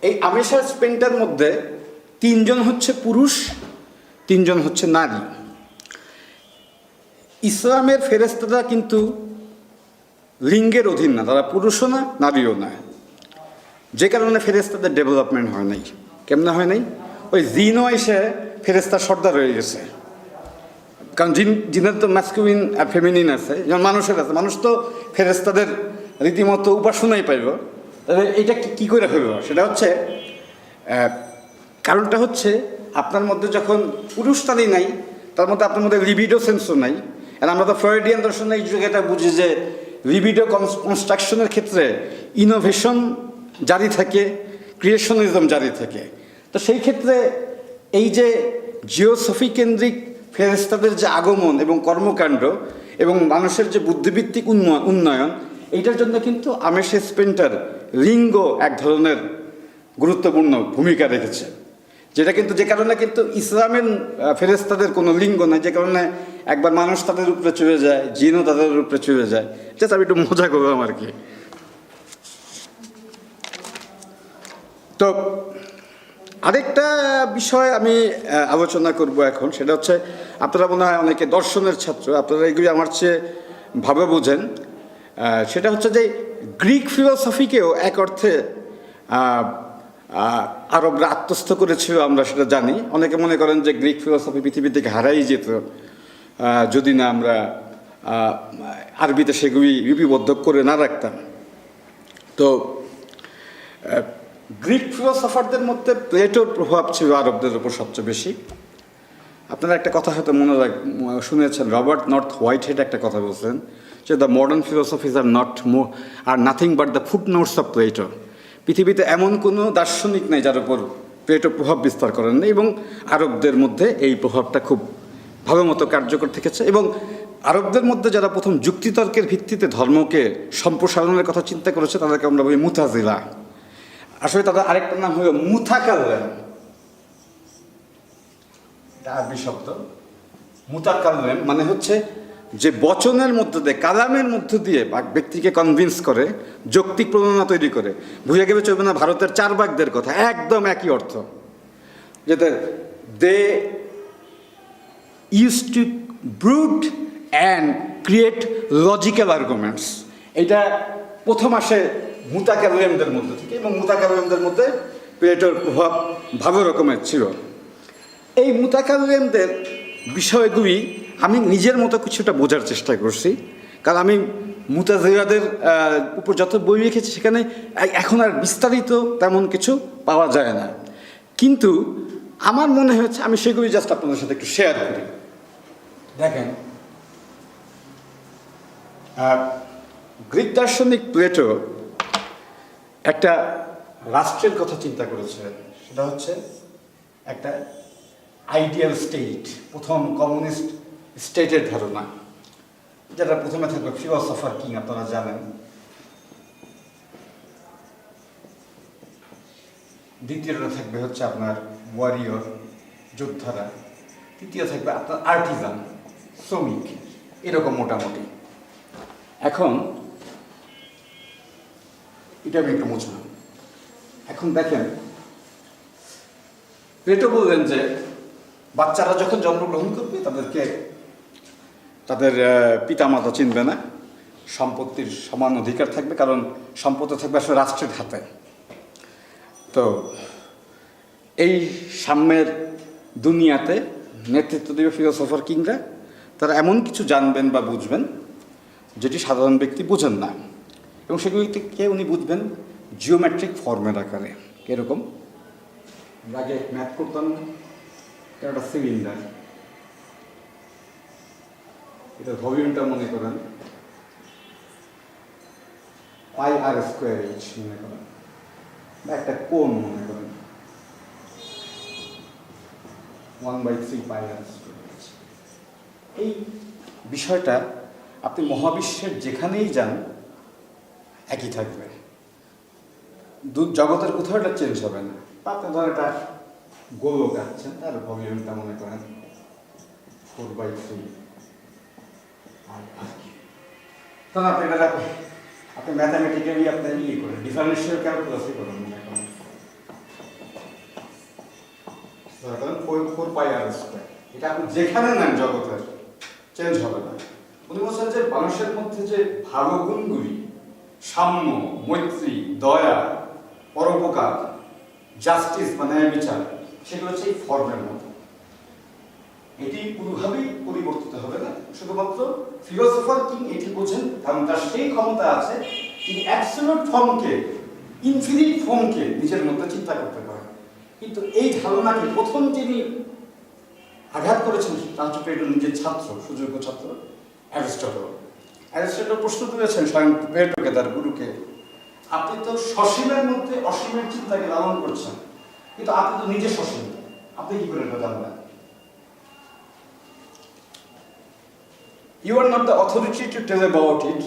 S3: এই আমেশা স্পেন্টার মধ্যে 3 জন হচ্ছে পুরুষ, 3 জন হচ্ছে নারী। ইসলামের ফেরেস্তারা কিন্তু লিঙ্গের অধীন না, তারা পুরুষও না নারীও না, যে কারণে ফেরেস্তাদের ডেভেলপমেন্ট হয় নাই। কেমনে হয় নাই? ওই জিনও এসে ফেরেস্তার সর্দার হয়ে গেছে। কারণ জিনের তো ম্যাসকুলিন আর ফেমিনিন আছে, যেমন মানুষের আছে। মানুষ তো ফেরেস্তাদের রীতিমতো উপাসনাই পাইব। তবে এটা কী করে হইব? সেটা হচ্ছে, কারণটা হচ্ছে আপনার মধ্যে যখন পুরুষ তারই নাই, তার মধ্যে আপনার মধ্যে লিবিডো সেন্সও নাই। আর আমরা তো ফ্রয়েডিয়ান দর্শনে এই যুগে এটা বুঝি যে লিবিডো কনস্ট্রাকশনের ক্ষেত্রে ইনোভেশন জারি থাকে, ক্রিয়েশনিজম জারি থাকে। তো সেই ক্ষেত্রে এই যে জিওসফি কেন্দ্রিক ফেরেস্তাদের যে আগমন এবং কর্মকাণ্ড এবং মানুষের যে বুদ্ধিভিত্তিক উন্নয়ন, এইটার জন্য কিন্তু আমেশা স্পেন্টার লিঙ্গ এক ধরনের গুরুত্বপূর্ণ ভূমিকা রেখেছে। যেটা কিন্তু যে কারণে কিন্তু ইসলামের ফেরেস্তাদের কোনো লিঙ্গ নাই, যে কারণে একবার মানুষ তাদের উপরে চলে যায়, জিনও তাদের উপরে চলে যায়। যেটা আমি একটু মজা করলাম আর কি। তো আরেকটা বিষয় আমি আলোচনা করব এখন, সেটা হচ্ছে আপনারা মনে হয় অনেকে দর্শনের ছাত্র, আপনারা এগুলি আমার চেয়ে ভাবে বোঝেন। সেটা হচ্ছে যে গ্রিক ফিলোসফিকেও এক অর্থে আরবরা আত্মস্থ করেছিল, আমরা সেটা জানি। অনেকে মনে করেন যে গ্রিক ফিলোসফি পৃথিবী থেকে হারাই যেত যদি না আমরা আরবিতে সেগুলি লিপিবদ্ধ করে না রাখতাম। তো গ্রিক ফিলোসফারদের মধ্যে প্লেটোর প্রভাব ছিল আরবদের উপর সবচেয়ে বেশি। আপনারা একটা কথা হয়তো শুনেছেন, রবার্ট নর্থ হোয়াইটহেড একটা কথা বলছেন যে the modern philosophies are nothing but the foot notes of Plato. পৃথিবীতে এমন কোনো দার্শনিক নেই যার উপর প্লেটো প্রভাব বিস্তার করেন না, এবং আরবদের মধ্যে এই প্রভাবটা খুব ভালো মতো কার্যকর থেকেছে। এবং আরবদের মধ্যে যারা প্রথম যুক্তিতর্কের ভিত্তিতে ধর্মকে সম্প্রসারণের কথা চিন্তা করেছে তাদেরকে আমরা বলি মুতাজিলা। আসলে তাদের আরেকটা নাম হলো মুতাকাল্লিম, আরবি শব্দ। মুতাকাল্লিম মানে হচ্ছে যে বচনের মধ্যে দিয়ে, কালামের মধ্য দিয়ে ব্যক্তিকে কনভিন্স করে, যৌক্তিক প্রণোদনা তৈরি করে। ভুলে গেলে চলবে না ভারতের চারবাকদের কথা, একদম একই অর্থ, যেটা they use to brute and create logical arguments. এটা প্রথম আসে মুতাকাল্লিমদের মধ্যে থেকে, এবং মুতাকাল্লিমদের মধ্যে প্লেটোর প্রভাব ভালো রকমের ছিল। এই মুতাকাল্লিমদের বিষয়গুলি আমি নিজের মতো কিছুটা বোঝার চেষ্টা করছি, কারণ আমি মুতাজিলাদের উপর যত বই লিখেছি সেখানে এখন আর বিস্তারিত তেমন কিছু পাওয়া যায় না, কিন্তু আমার মনে হয়েছে আমি সেগুলি জাস্ট আপনাদের সাথে একটু শেয়ার করি। দেখেন, গ্রিক দার্শনিক প্লেটো একটা রাষ্ট্রের কথা চিন্তা করেছিলেন, সেটা হচ্ছে একটা আইডিয়াল স্টেট, প্রথম কমিউনিস্ট স্টেটের ধারণা, যেটা প্রথমে থাকবে ফিলোসফার কিং, আপনারা জানেন। দ্বিতীয়টা থাকবে হচ্ছে আপনার ওয়ারিয়র, যোদ্ধারা। তৃতীয় থাকবে আপনার আর্টিজান, শ্রমিক, এরকম মোটামুটি। এখন এটা আমি একটু মুছলাম। এখন দেখেন, প্লেটো বললেন যে বাচ্চারা যখন জন্মগ্রহণ করবে তাদের পিতামাতা চিনবে না, সম্পত্তির সমান অধিকার থাকবে, কারণ সম্পত্তি থাকবে আসলে রাষ্ট্রের হাতে। তো এই সাম্যের দুনিয়াতে নেতৃত্ব দেবে ফিলোসফার কিংরা। তারা এমন কিছু জানবেন বা বুঝবেন যেটি সাধারণ ব্যক্তি বুঝেন না, এবং সেগুলিকে উনি বুঝবেন জিওমেট্রিক ফর্মের আকারে। এরকম আগে ম্যাথ করতাম, একটা সিলিন্ডার, এটা ভলিউমটা মনে করেন পাই আর স্কোয়ার এইচ মনে করেন, বা একটা কোণ মনে করেন 1/3 পাই আর স্কোয়ার এইচ। এই বিষয়টা আপনি মহাবিশ্বের যেখানেই যান একই থাকবে, জগতের কোথাও এটা চেঞ্জ হবে না। আপনি ধর একটা গোলক আছেন, তার ভলিউমটা মনে করেন 4/3। তখন আপনি এটা আপনি ম্যাথামেটিক্যালি আপনি ইয়ে করেন, ডিফারেন্সিয়াল ক্যালকুলাসই করেন, মনে করেন 4 পাই আর স্কোয়ার। এটা আপনি যেখানে নেন জগতের চেঞ্জ হবে না। উনি বলছেন যে মানুষের মধ্যে যে ভালো গুণগুলি, সাম্য, মৈত্রী, দয়া, পরোপকার, জাস্টিস মানে বিচার, সেগুলো হচ্ছে এই ফর্মের মতো। এটি পুরোভাবেই পরিবর্তিত হবে না। শুধুমাত্র ফিলোসফার কিং এটি বোঝেন, কারণ তার সেই ক্ষমতা আছে তিনি অ্যাবসলিউট ফর্মকে, ইনফিনিট ফর্মকে নিজের মধ্যে চিন্তা করতে পারেন। কিন্তু এই ধারণাকে প্রথম যিনি আঘাত করেছেন তার হচ্ছে প্লেটোর নিজের ছাত্র, সুযোগ্য ছাত্র অ্যারিস্টটল। অ্যারিস্টটল প্রশ্ন তুলেছেন স্বয়ং প্লেটোকে, তার গুরুকে, আপনি তো সসীমের মধ্যে অসীমের চিন্তাকে লালন করছেন, কিন্তু আপনি তো নিজে সসীম, আপনি কি করে এটা জানবেন? You are not the authority to tell about it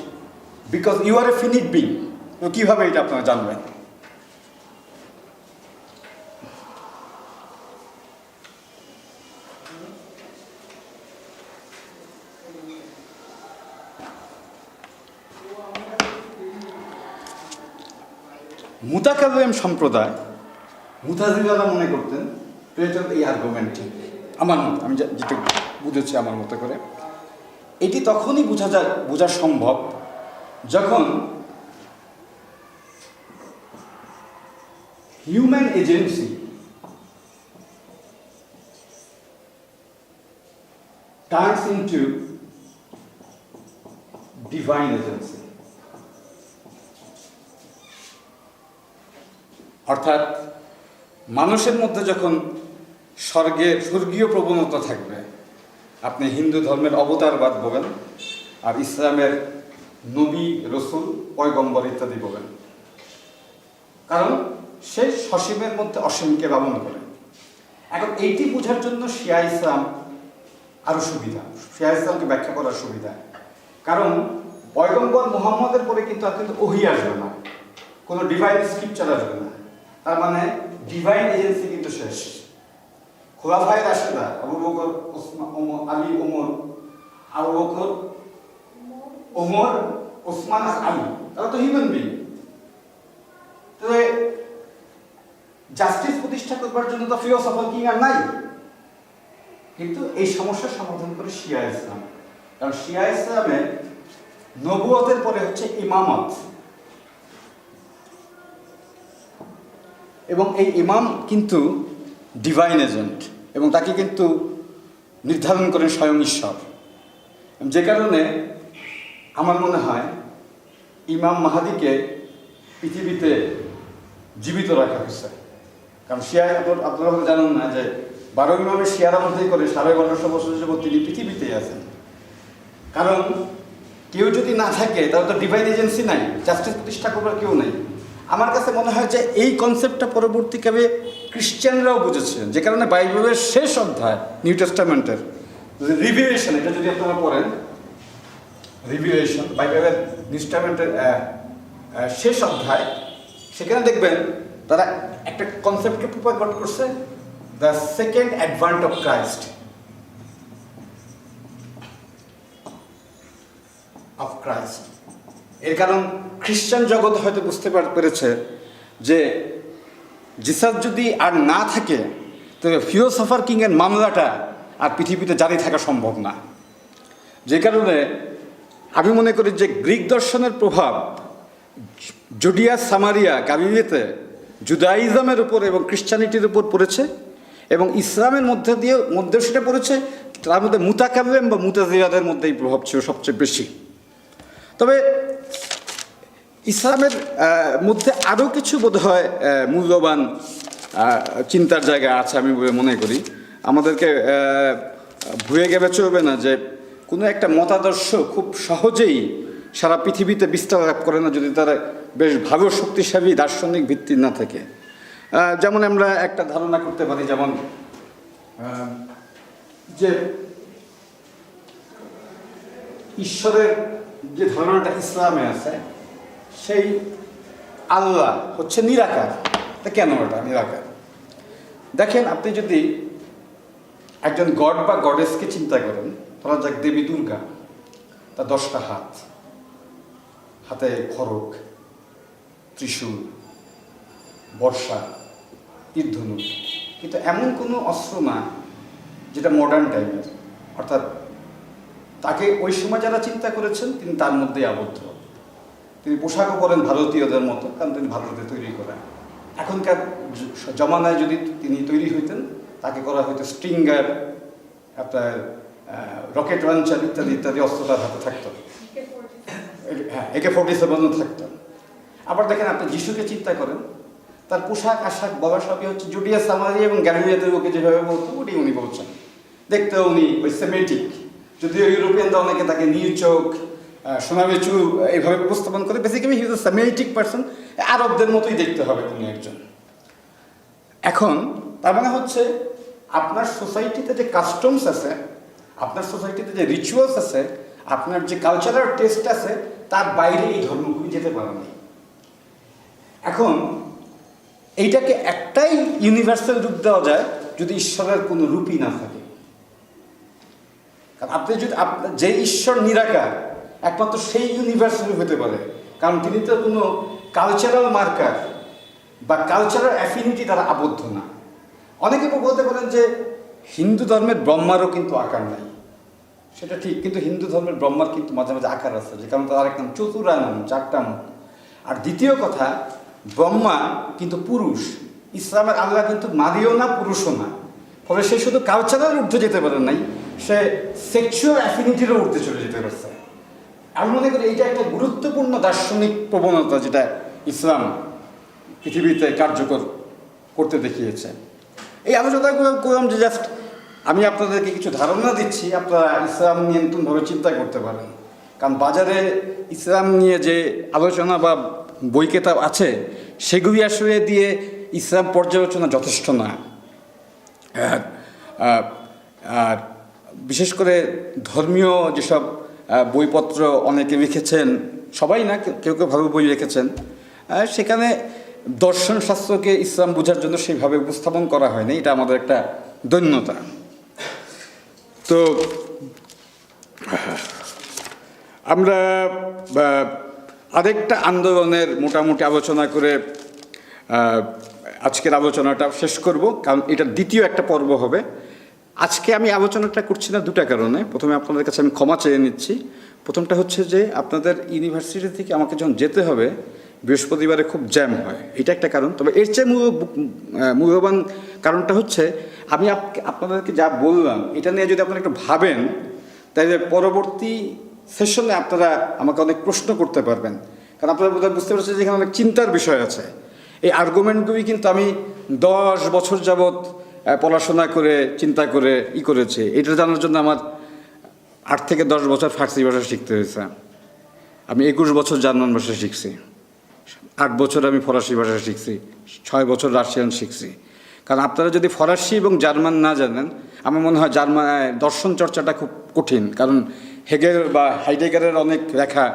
S3: because you are a finite being. তো কিভাবে এটা আপনারা জানবেন? মুতাকাল্লিম সম্প্রদায় মুতাজিলারা মনে করতেন প্লেটোর এই আর্গুমেন্টটি, আমার মত, আমি যেটা বুঝেছি আমার মতো করে, এটি তখনই বোঝা সম্ভব যখন human agency turns into divine agency. অর্থাৎ মানুষের মধ্যে যখন স্বর্গীয় প্রবণতা থাকবে, আপনি হিন্দু ধর্মের অবতারবাদ বলেন, আর ইসলামের নবী, রসুল, পয়গম্বর ইত্যাদি বলেন, কারণ সে সসীমের মধ্যে অসীমকে লালন করে। এখন এইটি বোঝার জন্য শিয়া ইসলাম আরও সুবিধা, শিয়া ইসলামকে ব্যাখ্যা করার সুবিধা, কারণ পয়গম্বর মুহাম্মদের পরে কিন্তু আর কিন্তু ওহী আসবে না, কোনো ডিভাইন স্ক্রিপচার আসবে না, তার মানে ডিভাইন এজেন্সি কিন্তু শেষ। খোলাফায়ে রাশেদা আবু বকর, আলী, আবু বকর, ওমর, ওসমান আর আলী, তারা তো হিউম্যান বিং। তবে জাস্টিস প্রতিষ্ঠা করবার জন্য তো ফিলোসফার কিং আর নাই, কিন্তু এই সমস্যার সমাধান করে শিয়া ইসলাম। কারণ শিয়া ইসলামে নবুয়তের পরে হচ্ছে ইমামত, এবং এই ইমাম কিন্তু ডিভাইন এজেন্ট, এবং তাকে কিন্তু নির্ধারণ করেন স্বয়ং ঈশ্বর। যে কারণে আমার মনে হয় ইমাম মাহাদিকে পৃথিবীতে জীবিত রাখা হয়েছে। কারণ শিয়া, আপনারা হয়তো জানেন না যে 12 ইমামের শিয়ারা মধ্যেই করে 1250 বছর যাবত তিনি পৃথিবীতেই আছেন। কারণ কেউ যদি না থাকে তাহলে তো ডিভাইন এজেন্সি নাই, জাস্টিস প্রতিষ্ঠা করবার কেউ নাই। আমার কাছে মনে হয় যে এই কনসেপ্টটা পরবর্তীকালে খ্রিশ্চানরাও বুঝেছেন, যে কারণে বাইবেলের শেষ অধ্যায়, নিউ টেস্টামেন্টের রিভিলেশন, এটা যদি আপনারা পড়েন, রিভিলেশন বাইবেলের নিউ টেস্টামেন্টের শেষ অধ্যায়, সেখানে দেখবেন তারা একটা কনসেপ্টকে প্রপাগেট করছে, the second advent of Christ, of Christ. এর কারণ খ্রিস্টান জগৎ হয়তো বুঝতে পেরেছে যে জিসাস যদি আর না থাকে তবে ফিলোসফার কিংয়ের মামলাটা আর পৃথিবীতে জারি থাকা সম্ভব না। যে কারণে আমি মনে করি যে গ্রিক দর্শনের প্রভাব জুডিয়া, সামারিয়া, গালিলিতে জুদাইজমের উপর এবং খ্রিস্টানিটির উপর পড়েছে, এবং ইসলামের মধ্যেও সেটা পড়েছে। তার মধ্যে মুতাকাল্লিম বা মুতাজিলাদের মধ্যে এই প্রভাব ছিল সবচেয়ে বেশি। তবে ইসলামের মধ্যে আরও কিছু বোধহয় মূল্যবান চিন্তার জায়গা আছে আমি মনে করি। আমাদেরকে ভুলে গেলে চলবে না যে কোনো একটা মতাদর্শ খুব সহজেই সারা পৃথিবীতে বিস্তার লাভ করে না যদি তারা বেশ ভালো শক্তিশালী দার্শনিক ভিত্তি না থাকে। যেমন আমরা একটা ধারণা করতে পারি, যেমন যে ঈশ্বরের যে ধারণাটা ইসলামে আছে, সেই আল্লাহ হচ্ছে নিরাকার। তা কেন এটা নিরাকার? দেখেন, আপনি যদি একজন গড বা গডেসকে চিন্তা করেন, ধরা যাক দেবী দুর্গা, তার 10টা হাত, হাতে খড়গ, ত্রিশূল, বর্ষা, তীরধনুক, কিন্তু এমন কোনো অস্ত্র না যেটা মডার্ন টাইমের। অর্থাৎ তাকে ওই সময় যারা চিন্তা করেছেন তিনি তার মধ্যেই আবদ্ধ। তিনি পোশাকও পরেন ভারতীয়দের মতো, কারণ তিনি ভারতে তৈরি করেন। এখনকার জমানায় যদি তিনি তৈরি হইতেন, তাকে করা হয়তো স্ট্রিঙ্গার, আপনার রকেট লঞ্চার ইত্যাদি ইত্যাদি অস্ত্র তার হাতে থাকতো। হ্যাঁ, AK-47 থাকতো। আবার দেখেন, আপনি যিশুকে চিন্তা করেন, তার পোশাক আশাক বলা সবই হচ্ছে জুডিয়া, সামারিয়া এবং গ্যালিলিয়াতে ওকে যেভাবে বলতো ওটাই উনি বলছেন। দেখতেও উনি ওই সেমেটিক, যদিও ইউরোপিয়ানরা অনেকে তাকে নীল চোখ, সোনালি চুল এইভাবে উপস্থাপন করে। Basically he is a Semitic person, আরবদের মতোই দেখতে হবে কোনো একজন। এখন তার মানে হচ্ছে আপনার সোসাইটিতে যে কাস্টমস আছে, আপনার সোসাইটিতে যে রিচুয়ালস আছে, আপনার যে কালচারাল টেস্ট আছে, তার বাইরে এই ধর্মগুলি যেতে পারে না। এখন এইটাকে একটাই ইউনিভার্সাল রূপ দেওয়া যায় যদি ঈশ্বরের কোনো রূপই না থাকে। কারণ আপনি যদি যে ঈশ্বর নিরাকার, একমাত্র সেই ইউনিভার্সাল হতে পারে, কারণ তিনি তো কোনো কালচারাল মার্কার বা কালচারাল অ্যাফিনিটি দ্বারা আবদ্ধ না। অনেকে বলতে পারেন যে হিন্দু ধর্মের ব্রহ্মারও কিন্তু আকার নাই, সেটা ঠিক, কিন্তু হিন্দু ধর্মের ব্রহ্মার কিন্তু মাঝে মাঝে আকার আছে, যে কারণে তার একদম চতুরানন, চারটা মুখ। আর দ্বিতীয় কথা, ব্রহ্মা কিন্তু পুরুষ, ইসলামের আল্লাহ কিন্তু নারীও না পুরুষও না, ফলে সে শুধু কালচারাল ঊর্ধ্বে যেতে পারে নাই, সে সেক্সুয়াল অ্যাফিনিটিরও ঊর্ধ্বে চলে যেতে পারছে। আমি মনে করি এইটা একটা গুরুত্বপূর্ণ দার্শনিক প্রবণতা যেটা ইসলাম পৃথিবীতে কার্যকর করতে দেখিয়েছে। এই আলোচনা করলাম যে জাস্ট আমি আপনাদেরকে কিছু ধারণা দিচ্ছি, আপনারা ইসলাম নিয়ে নতুনভাবে চিন্তা করতে পারেন। কারণ বাজারে ইসলাম নিয়ে যে আলোচনা বা বই কেতাব আছে সেগুলি আসলে দিয়ে ইসলাম পর্যালোচনা যথেষ্ট না। আর বিশেষ করে ধর্মীয় যেসব বইপত্র অনেকে লিখেছেন, সবাই না, কেউ কেউ ভালো বই লিখেছেন, সেখানে দর্শন শাস্ত্রকে ইসলাম বোঝার জন্য সেইভাবে উপস্থাপন করা হয়নি। এটা আমাদের একটা দৈন্যতা। তো আমরা আরেকটা আন্দোলনের মোটামুটি আলোচনা করে আজকের আলোচনাটা শেষ করব, কারণ এটা দ্বিতীয় একটা পর্ব হবে। আজকে আমি আলোচনাটা করছি না দুটা কারণে। প্রথমে আপনাদের কাছে আমি ক্ষমা চেয়ে নিচ্ছি। প্রথমটা হচ্ছে যে আপনাদের ইউনিভার্সিটি থেকে আমাকে যখন যেতে হবে বৃহস্পতিবারে খুব জ্যাম হয়, এটা একটা কারণ। তবে এর চেয়ে মূল্যবান কারণটা হচ্ছে আমি আপনাদেরকে যা বললাম এটা নিয়ে যদি আপনারা একটু ভাবেন, তাহলে পরবর্তী সেশনে আপনারা আমাকে অনেক প্রশ্ন করতে পারবেন। কারণ আপনারা বোধহয় বুঝতে পারছেন যে এখানে অনেক চিন্তার বিষয় আছে। এই আর্গুমেন্টগুলি কিন্তু আমি 10 বছর যাবৎ পড়াশোনা করে চিন্তা করে করেছি। এটা জানার জন্য আমার 8 থেকে 10 বছর ফার্সি ভাষা শিখতে হয়েছে। আমি 21 বছর জার্মান ভাষা শিখছি, 8 বছর আমি ফরাসি ভাষা শিখছি, 6 বছর রাশিয়ান শিখছি। কারণ আপনারা যদি ফরাসি এবং জার্মান না জানেন, আমার মনে হয় দর্শন চর্চাটা খুব কঠিন। কারণ হেগেল বা হাইডেগারের অনেক লেখা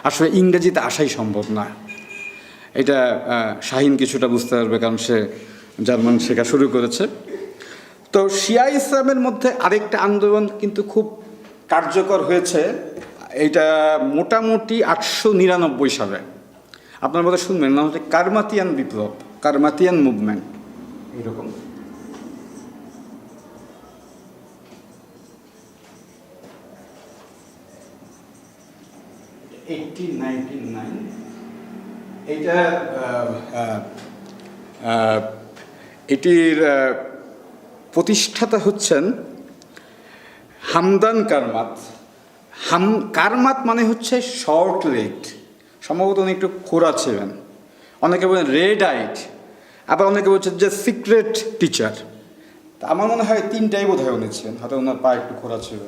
S3: আসলে ইংরেজিতে আসাই সম্ভব না। এটা শাহিন কিছুটা বুঝতে পারবে, কারণ সে জার্মান শেখা শুরু করেছে। তো শিয়া ইসলামের মধ্যে আরেকটা আন্দোলন কিন্তু খুব কার্যকর হয়েছে, এইটা মোটামুটি 899 সালে। আপনার মধ্যে শুনবেন না, হচ্ছে কারমাতিয়ান বিপ্লব, কারমাতিয়ান মুভমেন্ট, এরকম। এইটা এটির প্রতিষ্ঠাতা হচ্ছেন হামদান কারমাত। কারমাত মানে হচ্ছে শর্ট লেগড, সম্ভবত উনি একটু খোঁড়া ছিলেন। অনেকে বলেন রেড আইট, আবার অনেকে বলছেন যে সিক্রেট টিচার। তা আমার মনে হয় 3টাই বোধ হয় উনি ছিলেন। হয়তো ওনার পা একটু খোঁড়া ছিল,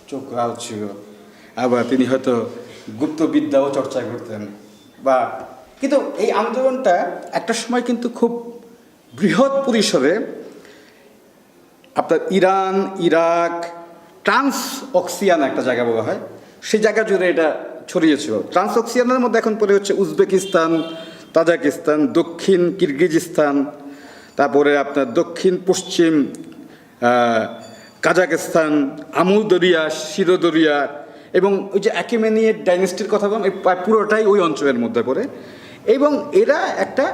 S3: চোখ লাল ছিল, আবার তিনি হয়তো গুপ্তবিদ্যাও চর্চা করতেন। কিন্তু এই আন্দোলনটা একটা সময় কিন্তু খুব বৃহৎ পরিসরে আপনার ইরান, ইরাক, ট্রান্স অক্সিয়ান একটা জায়গা বলা হয়, সেই জায়গা জুড়ে এটা ছড়িয়েছিল। ট্রান্স অক্সিয়ানের মধ্যে এখন পরে হচ্ছে উজবেকিস্তান, তাজিকিস্তান, দক্ষিণ কিরগিজস্তান, তারপরে আপনার দক্ষিণ পশ্চিম কাজাকিস্তান, আমুদরিয়া, শিরোদরিয়া, এবং ওই যে অ্যাকিমেনিয়েট ডাইনেস্টির কথা বললাম, এই পুরোটাই ওই অঞ্চলের মধ্যে পড়ে। এবং এরা একটা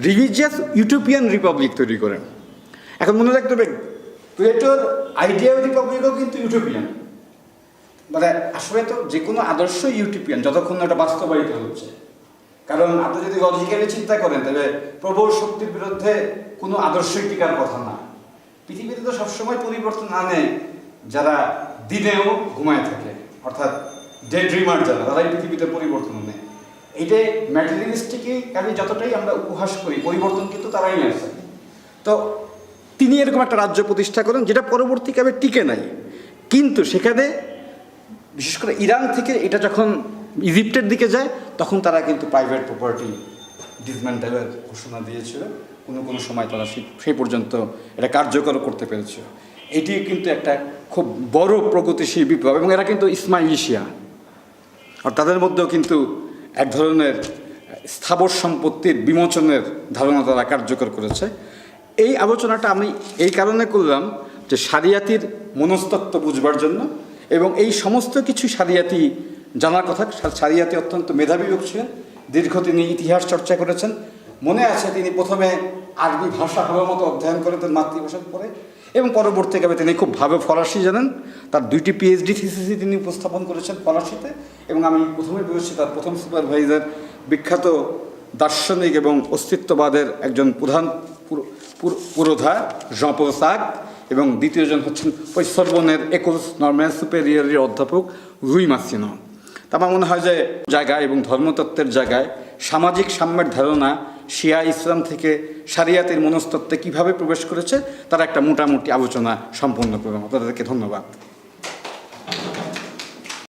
S3: রিলিজিয়াস ইউটোপিয়ান রিপাবলিক তৈরি করে। এখন মনে রাখতে হবে, প্লেটোর আইডিয়াল রিপাবলিকও কিন্তু ইউটোপিয়ান। মানে আসলে তো যে কোনো আদর্শ ইউটোপিয়ান যতক্ষণ না ওটা বাস্তবায়িত হচ্ছে। কারণ আপনি যদি লজিক্যালি চিন্তা করেন, তাহলে প্রবল শক্তির বিরুদ্ধে কোনো আদর্শই টিকার কথা না। পৃথিবীতে তো সবসময় পরিবর্তন আনে যারা দিনেও ঘুমায় থাকে, অর্থাৎ ডে ড্রিমার যারা, তারাই পৃথিবীতে পরিবর্তন আনে। এইটাই ম্যাটেরিয়ালিস্টিকই আমি যতটাই আমরা উপহাস করি, পরিবর্তন কিন্তু তারাই আসে। তো তিনি এরকম একটা রাজ্য প্রতিষ্ঠা করেন যেটা পরবর্তীকালে টিকে নাই। কিন্তু সেখানে বিশেষ করে ইরান থেকে এটা যখন ইজিপ্টের দিকে যায়, তখন তারা কিন্তু প্রাইভেট প্রপার্টি ডিসম্যান্টেলের ঘোষণা দিয়েছিল। কোনো সময় তারা সেই পর্যন্ত এটা কার্যকর করতে পেরেছিল। এটি কিন্তু একটা খুব বড় প্রগতিশীল বিপ্লব, এবং এরা কিন্তু ইসমাইলি শিয়া। আর তাদের মধ্যেও কিন্তু এক ধরনের স্থাবর সম্পত্তির বিমোচনের ধারণা তারা কার্যকর করেছে। এই আলোচনাটা আমি এই কারণে করলাম যে শরিয়াতির মনস্তত্ত্ব বুঝবার জন্য, এবং এই সমস্ত কিছু শরিয়াতি জানার কথা। শরিয়াতি অত্যন্ত মেধাবী লোক ছিলেন, দীর্ঘ তিনি ইতিহাস চর্চা করেছেন, মনে আছে তিনি প্রথমে আরবি ভাষা ভালো মতো অধ্যয়ন করে তার মাতৃভাষার পরে, এবং পরবর্তীকালে তিনি খুব ভালো ফরাসি জানেন। তার 2টি পিএইচডি থিসিসই তিনি উপস্থাপন করেছেন ফরাসিতে। এবং আমি প্রথমে বলেছি তার প্রথম সুপারভাইজার বিখ্যাত দার্শনিক এবং অস্তিত্ববাদের একজন প্রধান পুরোধা জঁ পল সার্ত্র, এবং দ্বিতীয়জন হচ্ছেন ওই সরবনের একুশ নরম্যাল সুপেরিয়রের অধ্যাপক রুই মাসিনো। তা আমার মনে হয় যে জায়গায় এবং ধর্মতত্ত্বের জায়গায় সামাজিক সাম্যের ধারণা শিয়া ইসলাম থেকে শারিয়াতের মনস্তত্ত্বে কীভাবে প্রবেশ করেছে তার একটা মোটামুটি আলোচনা সম্পন্ন করলাম। আপনাদেরকে ধন্যবাদ।